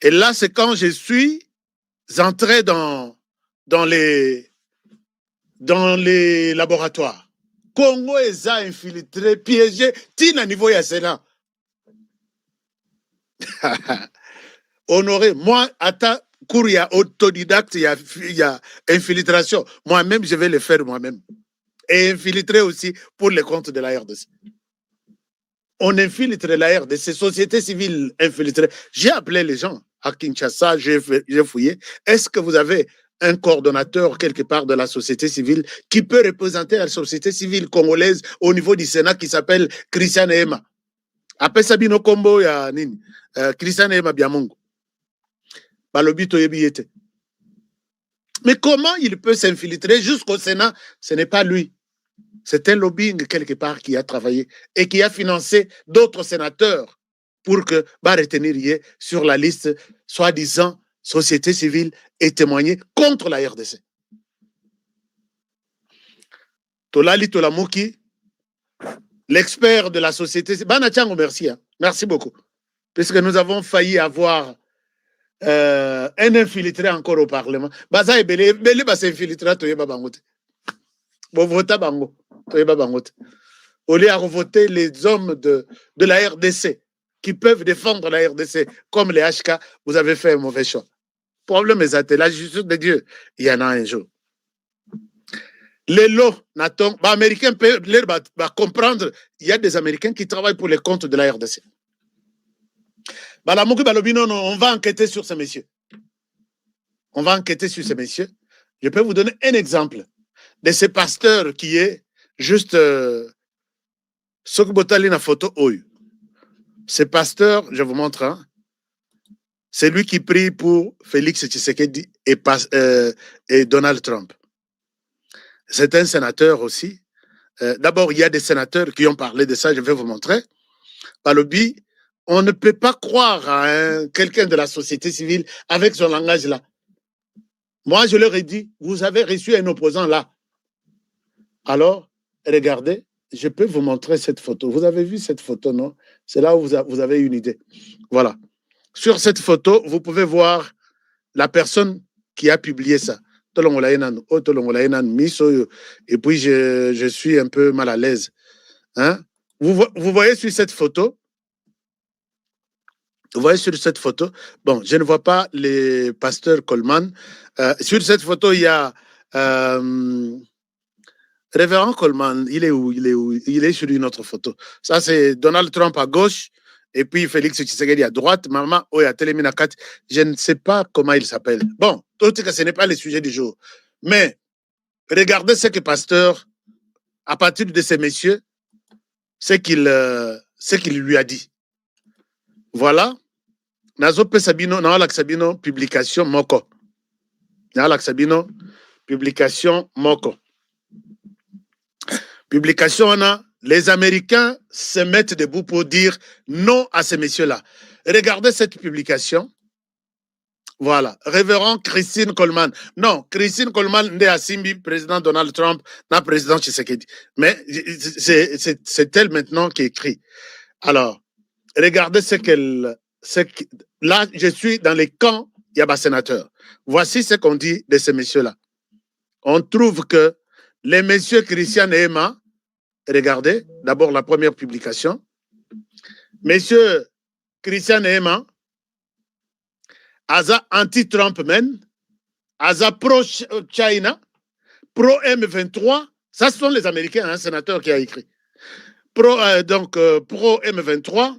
Et là, c'est quand je suis entré dans les laboratoires. Congo est infiltré, piégé, tina niveau ya Sénat. Honoré, moi, à cours, il y a autodidacte, il y a infiltration. Moi-même, je vais le faire moi-même. Et infiltrer aussi pour les comptes de la RDC. On infiltre la RDC, société civile infiltrée. J'ai appelé les gens à Kinshasa, j'ai fouillé. Est-ce que vous avez un coordonnateur quelque part de la société civile qui peut représenter la société civile congolaise au niveau du Sénat qui s'appelle Christian Ema? Après Sabino Kombo, il y a Christian Ema Biamungu. Balobito Yebiete. Mais comment il peut s'infiltrer jusqu'au Sénat? Ce n'est pas lui. C'est un lobbying quelque part qui a travaillé et qui a financé d'autres sénateurs pour que retenir sur la liste soi-disant société civile et témoigner contre la RDC. Tolali Tolamuki, l'expert de la société civile. Banachango, merci. Hein. Merci beaucoup. Puisque nous avons failli avoir un infiltré encore au Parlement. Baza et Belé bas infiltré, Toyeba Bangote. Bon, vota Bango. Toyeba Bangote. Au lieu de voter les hommes de la RDC qui peuvent défendre la RDC comme les HK, vous avez fait un mauvais choix. Problème est la justice de Dieu, il y en a un jour. Les lots, Nathan, les Américains peuvent comprendre, il y a des Américains qui travaillent pour les comptes de la RDC. On va enquêter sur ces messieurs. On va enquêter sur ces messieurs. Je peux vous donner un exemple de ce pasteur qui est juste Sokbotali na photo Oyu. Ce pasteur, je vous montre, hein, C'est lui qui prie pour Félix Tshisekedi et Donald Trump. C'est un sénateur aussi. D'abord, il y a des sénateurs qui ont parlé de ça, je vais vous montrer. Par le but, on ne peut pas croire à quelqu'un de la société civile avec son langage là. Moi, je leur ai dit, vous avez reçu un opposant là. Alors, regardez, je peux vous montrer cette photo. Vous avez vu cette photo, non? C'est là où vous avez une idée. Voilà. Sur cette photo, vous pouvez voir la personne qui a publié ça. Et puis, je suis un peu mal à l'aise. Hein? Vous voyez sur cette photo, bon, je ne vois pas les pasteurs Coleman. Sur cette photo, il y a Révérend Coleman. Il est où? Il est sur une autre photo. Ça, c'est Donald Trump à gauche et puis Félix Tshisekedi à droite. Maman, Oya Téléminakat. Je ne sais pas comment il s'appelle. Bon, tout que ce n'est pas le sujet du jour. Mais regardez ce que pasteur, à partir de ces messieurs, ce qu'il lui a dit. Voilà. Nazope Sabino, Naolak Sabino, publication Moko. Naolak Sabino, publication Moko. Publication, on a, les Américains se mettent debout pour dire non à ces messieurs-là. Regardez cette publication. Voilà. Révérend Christine Coleman. Non, Christine Coleman n'est à Simbi, président Donald Trump, non président Tshisekedi. Mais c'est elle maintenant qui écrit. Alors, regardez là, je suis dans les camps Yaba sénateur. Voici ce qu'on dit de ces messieurs-là. On trouve que les messieurs Christian et Emma, regardez, d'abord la première publication. Messieurs Christian et Emma, Aza anti-Trump men, Aza pro-China, pro-M23, ça ce sont les Américains, un sénateur qui a écrit. Pro-M23,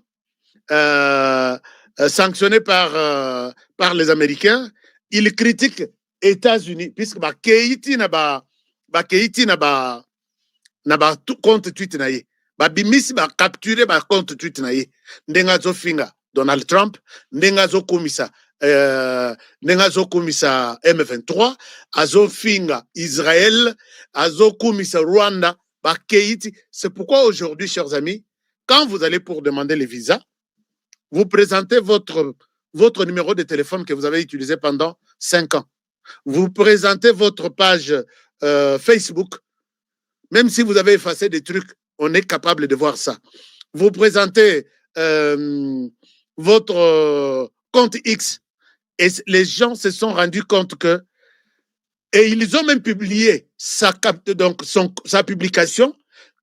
sanctionné par les Américains, il critique États-Unis, puisque Keïti n'a pas compte tweet naïe. Bimisi ba capturé ba compte tweet naïe. Ndenga zo finga Donald Trump, ndenga zo komisa M23, azo finga Israël, azo komisa Rwanda, ba Keïti. C'est pourquoi aujourd'hui, chers amis, quand vous allez pour demander les visas, vous présentez votre numéro de téléphone que vous avez utilisé pendant 5 ans. Vous présentez votre page Facebook. Même si vous avez effacé des trucs, on est capable de voir ça. Vous présentez votre compte X et les gens se sont rendus compte que, et ils ont même publié sa publication.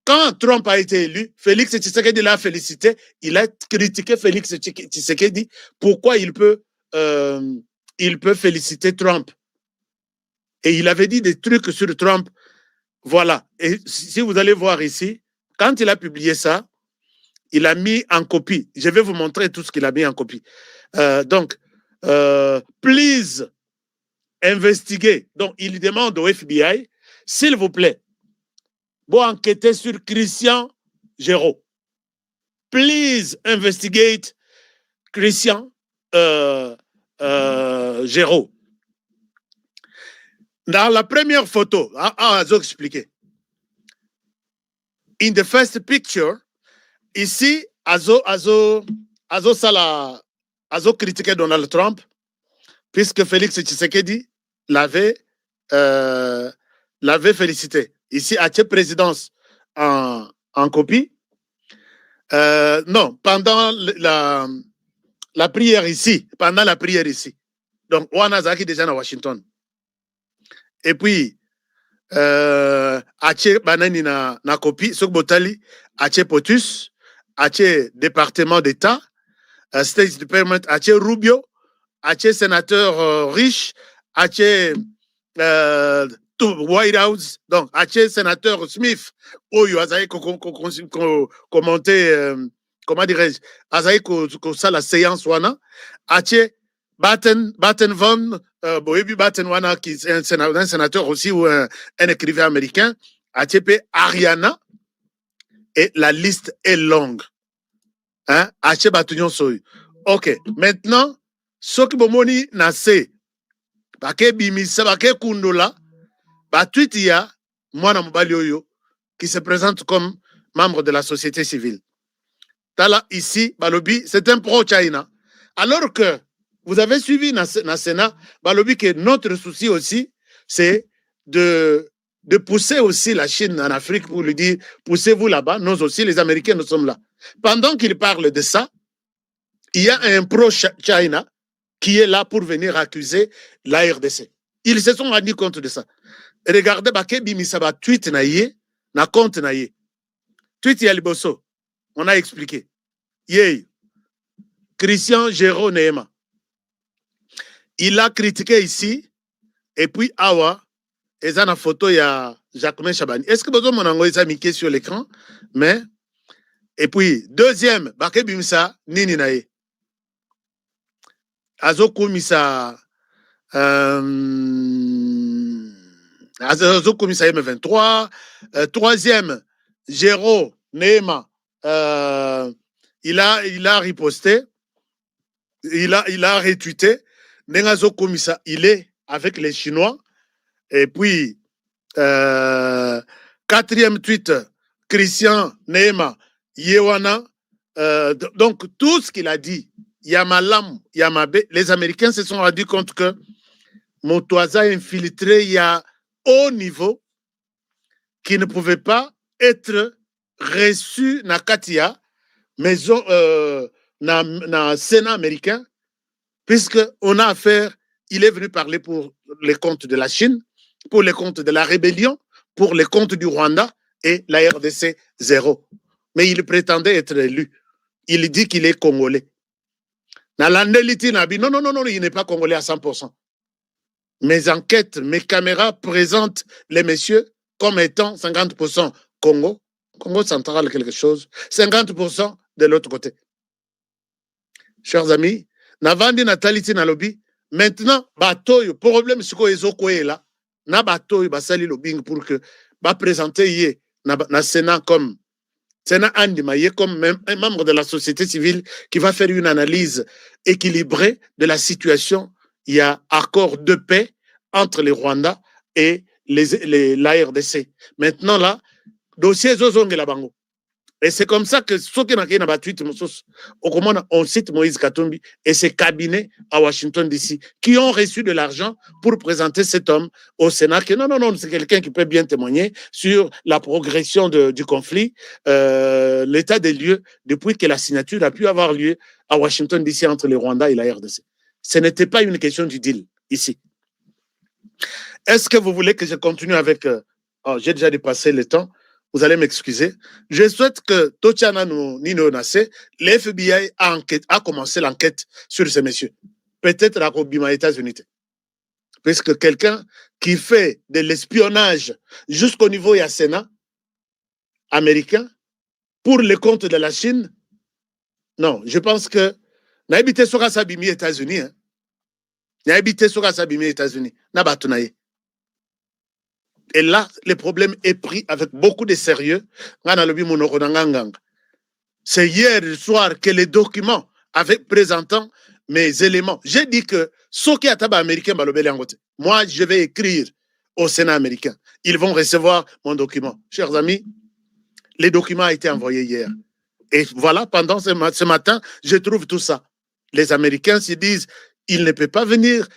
Quand Trump a été élu, Félix Tshisekedi l'a félicité. Il a critiqué Félix Tshisekedi. Pourquoi il peut féliciter Trump? Et il avait dit des trucs sur Trump. Voilà. Et si vous allez voir ici, quand il a publié ça, il a mis en copie. Je vais vous montrer tout ce qu'il a mis en copie. Please investigate. Donc, il demande au FBI, s'il vous plaît, pour enquêter sur Christian Géraud. Please investigate Christian Géraud. Dans la première photo, je vais expliquer. In the first picture, ici, Azo critiqué Donald Trump, puisque Félix Tshisekedi l'avait félicité. Ici, à la présidence en copie. Non, pendant la prière ici. Donc, Wanazaki déjà à Washington. Et puis, Ache Banani na copie, Sokbotali, Ache Potus, Ache département d'État, State Department, Ache Rubio, Ache sénateur riche, Ache White House, donc Ache sénateur Smith, Oyo Azaï commenté, comment dirais-je, Azaï ça la séance wana, Ache Batten Von, Boebi Batten wana qui est un sénateur aussi ou un écrivain américain, ATP Ariana, et la liste est longue. Hein? Ache Batunion Soy. Ok, maintenant, soki bomoni na se bake bimisa bake kundola ba tweet ya mwana mobali oyo qui se présente comme membre de la société civile. Tala ici balobi c'est un pro China alors que vous avez suivi na Sénat balobi que notre souci aussi c'est de pousser aussi la Chine en Afrique pour lui dire poussez-vous là-bas, nous aussi les Américains nous sommes là. Pendant qu'il parle de ça, il y a un pro-China qui est là pour venir accuser la RDC. Ils se sont rendus compte de ça. Regardez, ça va tweet na compte na ye. Tweet ya liboso. On a expliqué. Yé, Christian Géraud Nehema. Il a critiqué ici, et puis awa, et ça na photo ya Jacquemin Chabani. Est-ce que vous avez mis sur l'écran? Mais, et puis, deuxième, Baké Bimisa, Nini Naye. Azoko Misa M23, troisième Géraud Nehema, il a riposté, il a retweeté. Nengazo Misa, il est avec les Chinois. Et puis quatrième tweet, Christian Nehema Yewana. Donc tout ce qu'il a dit, Yamalam, Yamabe, les Américains se sont rendus compte que Motoisa infiltré il y a haut niveau qui ne pouvait pas être reçu na Katia, maison na Sénat américain, puisque on a affaire, il est venu parler pour les comptes de la Chine, pour les comptes de la rébellion, pour les comptes du Rwanda et la RDC zéro. Mais il prétendait être élu. Il dit qu'il est congolais. Non, il n'est pas congolais à 100%. Mes enquêtes, mes caméras présentent les messieurs comme étant 50% Congo, Congo central quelque chose, 50% de l'autre côté. Chers amis, Navandi Nataliti Nalobi, maintenant, batoyo, problème c'est quoi est là, na batoyo, basali lobbying pour que, ba présenter yé, na Sénat comme, Sénat Andima, yé comme un membre de la société civile qui va faire une analyse équilibrée de la situation. Il y a accord de paix entre les Rwandais et la RDC. Maintenant là, dossier Zozong et la Bango. Et c'est comme ça que ceux qui n'ont pas tweet, on cite Moïse Katumbi et ses cabinets à Washington DC qui ont reçu de l'argent pour présenter cet homme au Sénat. Que non, c'est quelqu'un qui peut bien témoigner sur la progression du conflit, l'état des lieux depuis que la signature a pu avoir lieu à Washington DC entre les Rwandais et la RDC. Ce n'était pas une question du deal ici. Est-ce que vous voulez que je continue avec... j'ai déjà dépassé le temps. Vous allez m'excuser. Je souhaite que Tochana Nino Nassé, l'FBI a commencé l'enquête sur ces messieurs. Peut-être à Kobima, États-Unis. Puisque quelqu'un qui fait de l'espionnage jusqu'au niveau du Sénat américain pour les comptes de la Chine, non, je pense que n'a habité sur Sabimi États-Unis. N'a habité sur Sabimi États-Unis. N'a pas tout. Et là, le problème est pris avec beaucoup de sérieux. C'est hier soir que les documents avaient présentant mes éléments. J'ai dit que ceux qui sont américains, moi, je vais écrire au Sénat américain. Ils vont recevoir mon document. Chers amis, les documents ont été envoyés hier. Et voilà, pendant ce matin, je trouve tout ça. Les Américains se disent, ils ne peuvent pas venir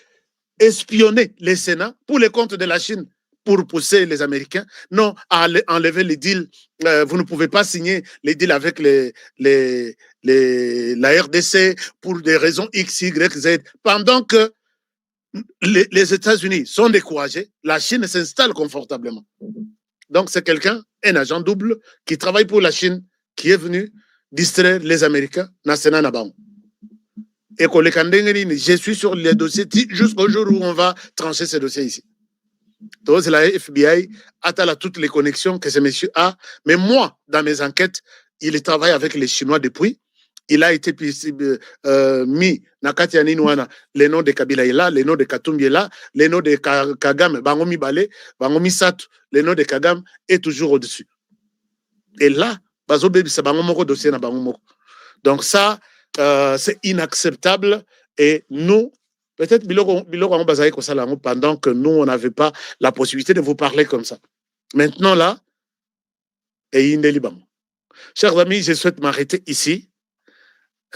espionner les Sénats pour les comptes de la Chine. Pour pousser les Américains, non, à enlever les deals. Vous ne pouvez pas signer les deals avec la RDC pour des raisons X, Y, Z. Pendant que les États-Unis sont découragés, la Chine s'installe confortablement. Donc c'est quelqu'un, un agent double, qui travaille pour la Chine, qui est venu distraire les Américains. Et je suis sur les dossiers jusqu'au jour où on va trancher ces dossiers ici. Donc, la FBI a toutes les connexions que ce monsieur a. Mais moi, dans mes enquêtes, il travaille avec les Chinois depuis. Il a été mis, les noms de Kabila est là, les noms de Katumbi est là, les noms de Kagame, Bangomi Balé, Bangomi Satou, les noms de Kagame est toujours au-dessus. Et là, c'est Bangomoko dossier na Bangomoko. Donc ça, c'est inacceptable. Et nous, peut-être pendant que nous, on n'avait pas la possibilité de vous parler comme ça. Maintenant, là, chers amis, je souhaite m'arrêter ici.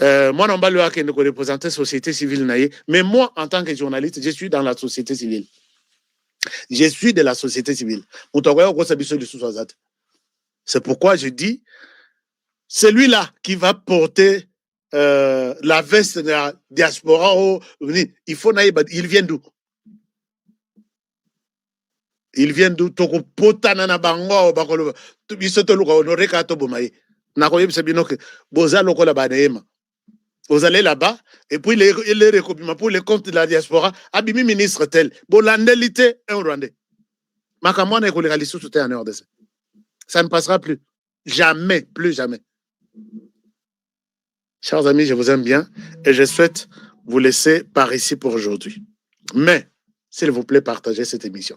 Moi, non, je suis représenter la société civile, mais moi, en tant que journaliste, je suis dans la société civile. Je suis de la société civile. C'est pourquoi je dis, celui-là qui va porter la veste de la diaspora, il faut il vient d'où? Il vient d'où? Toko potana na bango bakolo bisoto luka honoré ka to bomaye. Na ko yebisa bino ke boza lokola baneema. Vous allez là-bas et puis les recoupements pour les comptes de la diaspora, abimi ministre tel, bolandelité un Rwandais. Makamwana ko le lisusu te en RDC. Ça ne passera plus. Jamais, plus jamais. Chers amis, je vous aime bien et je souhaite vous laisser par ici pour aujourd'hui. Mais, s'il vous plaît, partagez cette émission.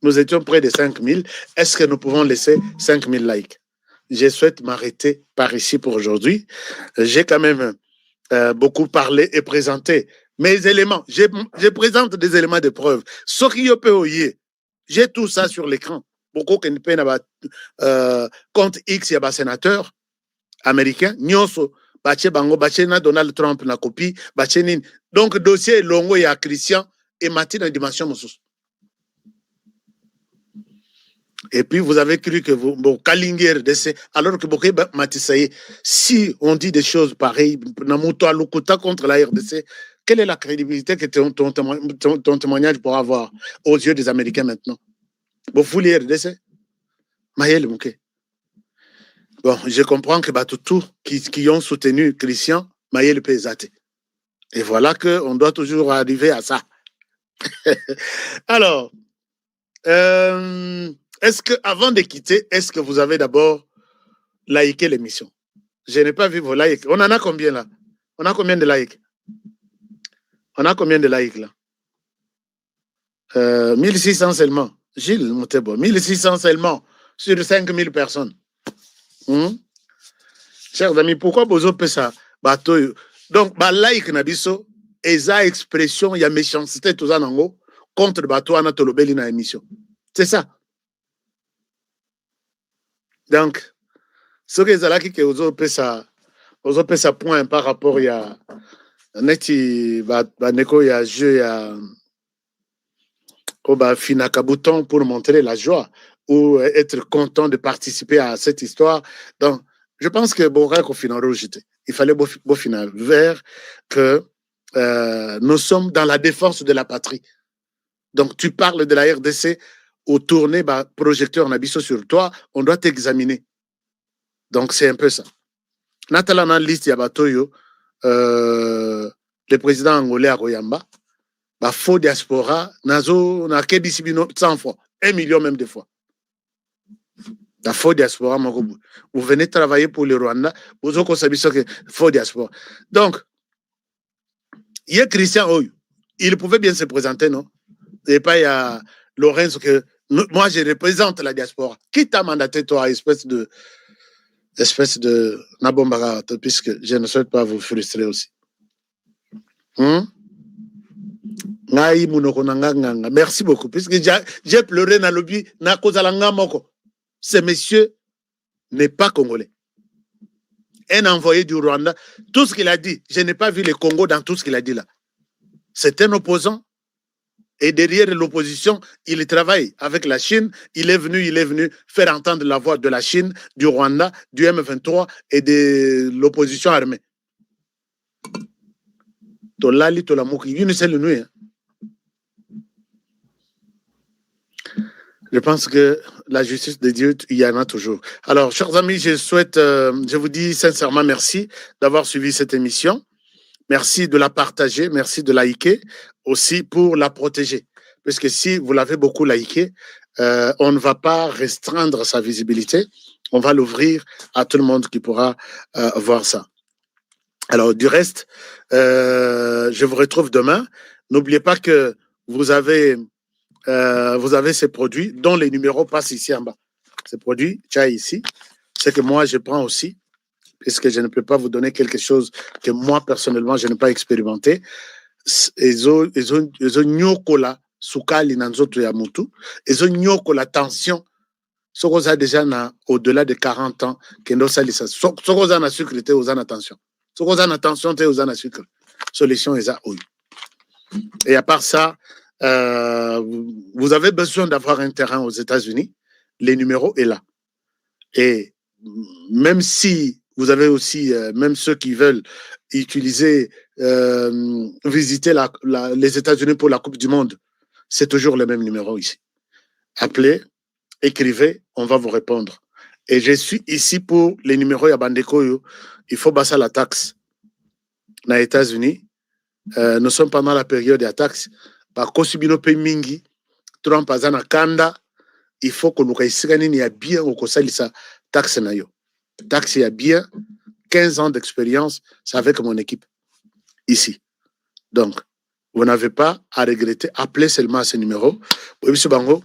Nous étions près de 5000. Est-ce que nous pouvons laisser 5000 likes? Je souhaite m'arrêter par ici pour aujourd'hui. J'ai quand même beaucoup parlé et présenté mes éléments. Je présente des éléments de preuve. Ce qui est j'ai tout ça sur l'écran. Beaucoup qui ne peuvent compte X, il y a un sénateur américain. Nyonso, bache bango, bache na Donald Trump na copie, bache nin. Donc, dossier longo, il y a Christian et Martin en dimension moussous. Et puis, vous avez cru que vous, bon, Kalinguer, alors que Bokeh Matissaye, si on dit des choses pareilles, Namuto Alukuta contre la RDC, quelle est la crédibilité que ton témoignage pourra avoir aux yeux des Américains maintenant? Bon, vous les RDC? Maël Mouké. Bon, je comprends que Batutu, qui ont soutenu Christian, Maël Pézate. Et voilà qu'on doit toujours arriver à ça. Alors, est-ce que, avant de quitter, est-ce que vous avez d'abord liké l'émission? Je n'ai pas vu vos likes. On en a combien là? On a combien de likes? On a combien de likes là? 1600 seulement. Gilles Moutebo, 1600 seulement sur 5000 personnes. Chers amis, pourquoi vous avez ça? Donc, like Nabiso, et ça expression, il y a méchanceté tout ça contre le bateau Anatolobeli dans l'émission. C'est ça. Donc, ce que vous avez fait ça point par rapport à Neti Baneko, il y a jeu, il y a Finaka Bouton pour montrer la joie ou être content de participer à cette histoire. Donc, je pense que Borak au final rejeté. Il fallait au final vers que nous sommes dans la défense de la patrie. Donc, tu parles de la RDC, au tourner projecteur Nabiso sur toi, on doit t'examiner. Donc, c'est un peu ça. Nathalie liste Yabatoyo, le président angolais à Royamba, faux diaspora, nazo, na kebisibino 100 fois, 1 million même de fois. La faux diaspora, vous venez travailler pour le Rwanda, vous avez faux diaspora. Donc, il y a Christian Oyo, il pouvait bien se présenter, non? Et pas il y a Lorenzo que moi je représente la diaspora. Qui t'a mandaté toi, espèce de Nabombaga, puisque je ne souhaite pas vous frustrer aussi. Merci beaucoup, puisque j'ai pleuré dans le lobby, ce monsieur n'est pas congolais. Un envoyé du Rwanda, tout ce qu'il a dit, je n'ai pas vu le Congo dans tout ce qu'il a dit là. C'est un opposant. Et derrière l'opposition, il travaille avec la Chine. Il est venu faire entendre la voix de la Chine, du Rwanda, du M23 et de l'opposition armée. Je pense que la justice de Dieu, il y en a toujours. Alors, chers amis, je vous dis sincèrement merci d'avoir suivi cette émission. Merci de la partager, merci de liker, aussi pour la protéger. Parce que si vous l'avez beaucoup liké, on ne va pas restreindre sa visibilité, on va l'ouvrir à tout le monde qui pourra voir ça. Alors, du reste, je vous retrouve demain. N'oubliez pas que vous avez ces produits dont les numéros passent ici en bas. Ces produits, tu as ici, c'est que moi, je prends aussi puisque je ne peux pas vous donner quelque chose que moi, personnellement, je n'ai pas expérimenté. Ezo nyokola sukali na nzoto ya mutu, ezo nyokola tension, sokoza déjà na au-delà de 40 ans, kendo salisa, sokoza na sucre te oza na tension. Sokoza na tension te oza na sucre. Solution eza oyo. Et à part ça, vous avez besoin d'avoir un terrain aux États-Unis, le numéro est là. Et même si vous avez aussi, même ceux qui veulent utiliser, visiter les États-Unis pour la Coupe du Monde, c'est toujours le même numéro ici. Appelez, écrivez, on va vous répondre. Et je suis ici pour les numéros ya Bandekoyo. Il faut basser la taxe. Dans les États-Unis, nous sommes pendant la période de la taxe. Par Kosubino Mingi, Trump Azana Kanda, il faut que nous réussissions à bien au Kosalisa taxe nayo. Taxe a bien 15 ans d'expérience, c'est avec mon équipe ici. Donc, vous n'avez pas à regretter. Appelez seulement à ce numéro. Monsieur Bango,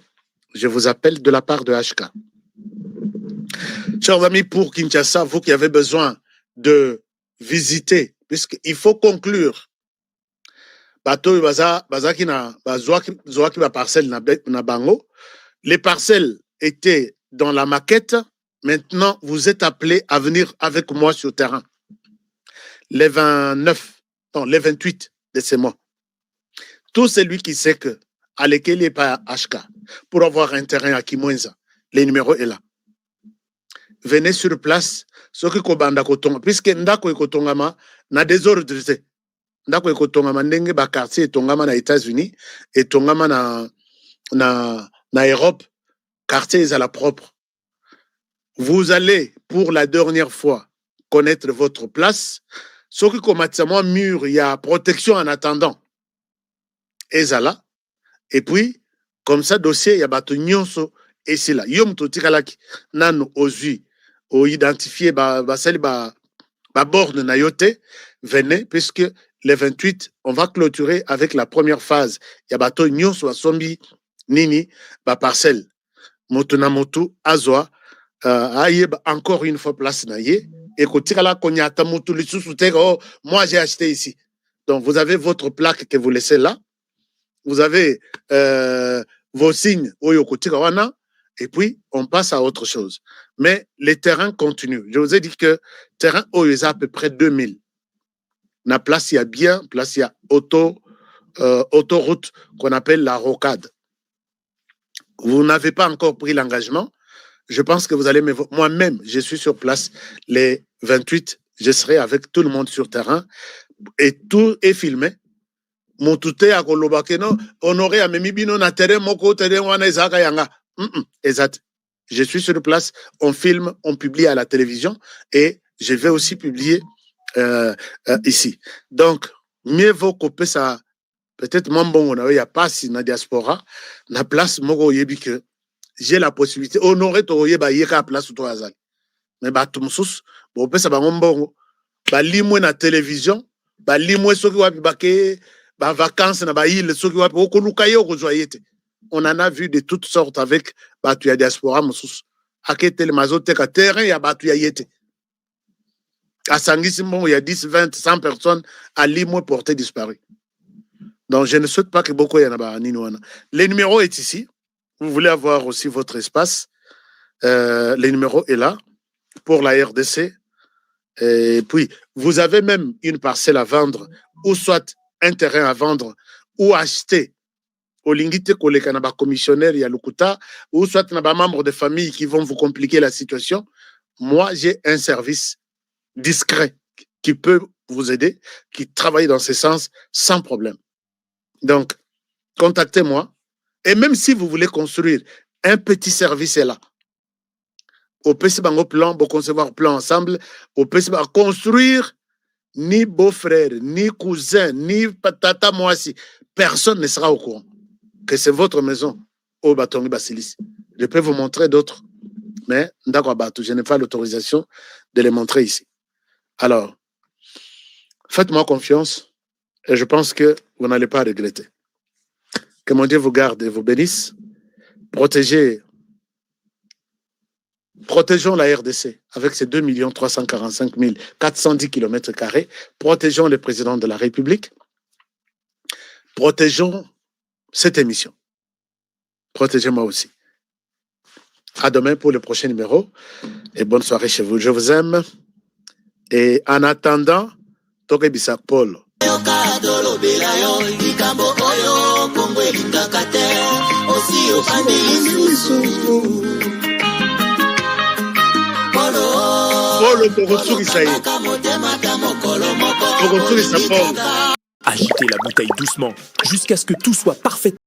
je vous appelle de la part de HK. Chers amis, pour Kinshasa, vous qui avez besoin de visiter, puisqu'il faut conclure. Bateau bazaki na bazwaki ba parcelle na bango. Les parcelles étaient dans la maquette. Maintenant, vous êtes appelés à venir avec moi sur le terrain. Les 28 de ce mois. Tout celui qui sait que à lequel il n'est pas HK, pour avoir un terrain à Kimwenza, le numéro est là. Venez sur place, ce qui kobanda kotonga, puisque ndako ekotongama na désordre. Ndako ekotongama ndenge ba quartier etongama na États-Unis, etongama na Europe, quartier est à la propre. Vous allez pour la dernière fois connaître votre place. Ce qui commence à mur, il y a protection en attendant. Ezala. Et puis, comme ça, dossier, il y a bato nyonso et c'est là. Yom to tikalaki nano ozui o identifier ba borne na yote. Venez, puisque les 28, on va clôturer avec la première phase. Il y a bato nyonso asombi nini ba parcelle. Motu na motu azwa encore une fois place naye. Et moi j'ai acheté ici. Donc vous avez votre plaque que vous laissez là. Vous avez vos signes et puis on passe à autre chose. Mais les terrains continuent. Je vous ai dit que terrain il y a à peu près 2000. La place il y a bien, place il y a autoroute qu'on appelle la rocade. Vous n'avez pas encore pris l'engagement. Je pense que vous allez me voir. Moi-même, je suis sur place les 28. Je serai avec tout le monde sur terrain et tout est filmé. Mon tout est à Kolobakeno, honoré à Memibino, na terrain, moko, terrain, wana, ezaka, yanga. Exact. Je suis sur place, on filme, on publie à la télévision et je vais aussi publier ici. Donc, mieux vaut couper ça. Peut-être, mon il n'y a pas si na diaspora, na place, moko, yebi que j'ai la possibilité, honorer to yeba yeka place ou to azali. Mais ba tumsus, bon, peut ça ba mbongo, ba limwe na télévision, ba limwe soki wapi bake, ba vacances na ba île soki wapi okoluka yo kozoyete. On en a vu de toutes sortes avec batu ya diaspora musus. Akete le mazote ka terrain ya batu ya yete. À Sangisi mbongo il y a 10, 20, 100 personnes à limwe portées disparues. Donc je ne souhaite pas que beaucoup y en a ba ninoana. Le numéro est ici. Vous voulez avoir aussi votre espace. Le numéro est là pour la RDC. Et puis, vous avez même une parcelle à vendre, ou soit un terrain à vendre, ou acheter. Au Lingite, Kolekanaba commissionnaire, il y a Lukuta, ou soit naba membres de famille qui vont vous compliquer la situation. Moi, j'ai un service discret qui peut vous aider, qui travaille dans ce sens sans problème. Donc, contactez-moi. Et même si vous voulez construire, un petit service est là. Au PC Bango plan, pour concevoir plan ensemble, au PC Bango construire, ni beau-frère, ni cousin, ni tata moisi, personne ne sera au courant que c'est votre maison au Batongi Basilis. Je peux vous montrer d'autres, mais d'accord, je n'ai pas l'autorisation de les montrer ici. Alors, faites-moi confiance et je pense que vous n'allez pas regretter. Que mon Dieu vous garde et vous bénisse. Protégez Protégeons la RDC avec ses 2 345 410 km². Protégeons le président de la République. Protégeons cette émission. Protégez-moi aussi. À demain pour le prochain numéro. Et bonne soirée chez vous. Je vous aime. Et en attendant, Toke Bisak Paul. Agitez la bouteille doucement jusqu'à ce que tout soit parfait.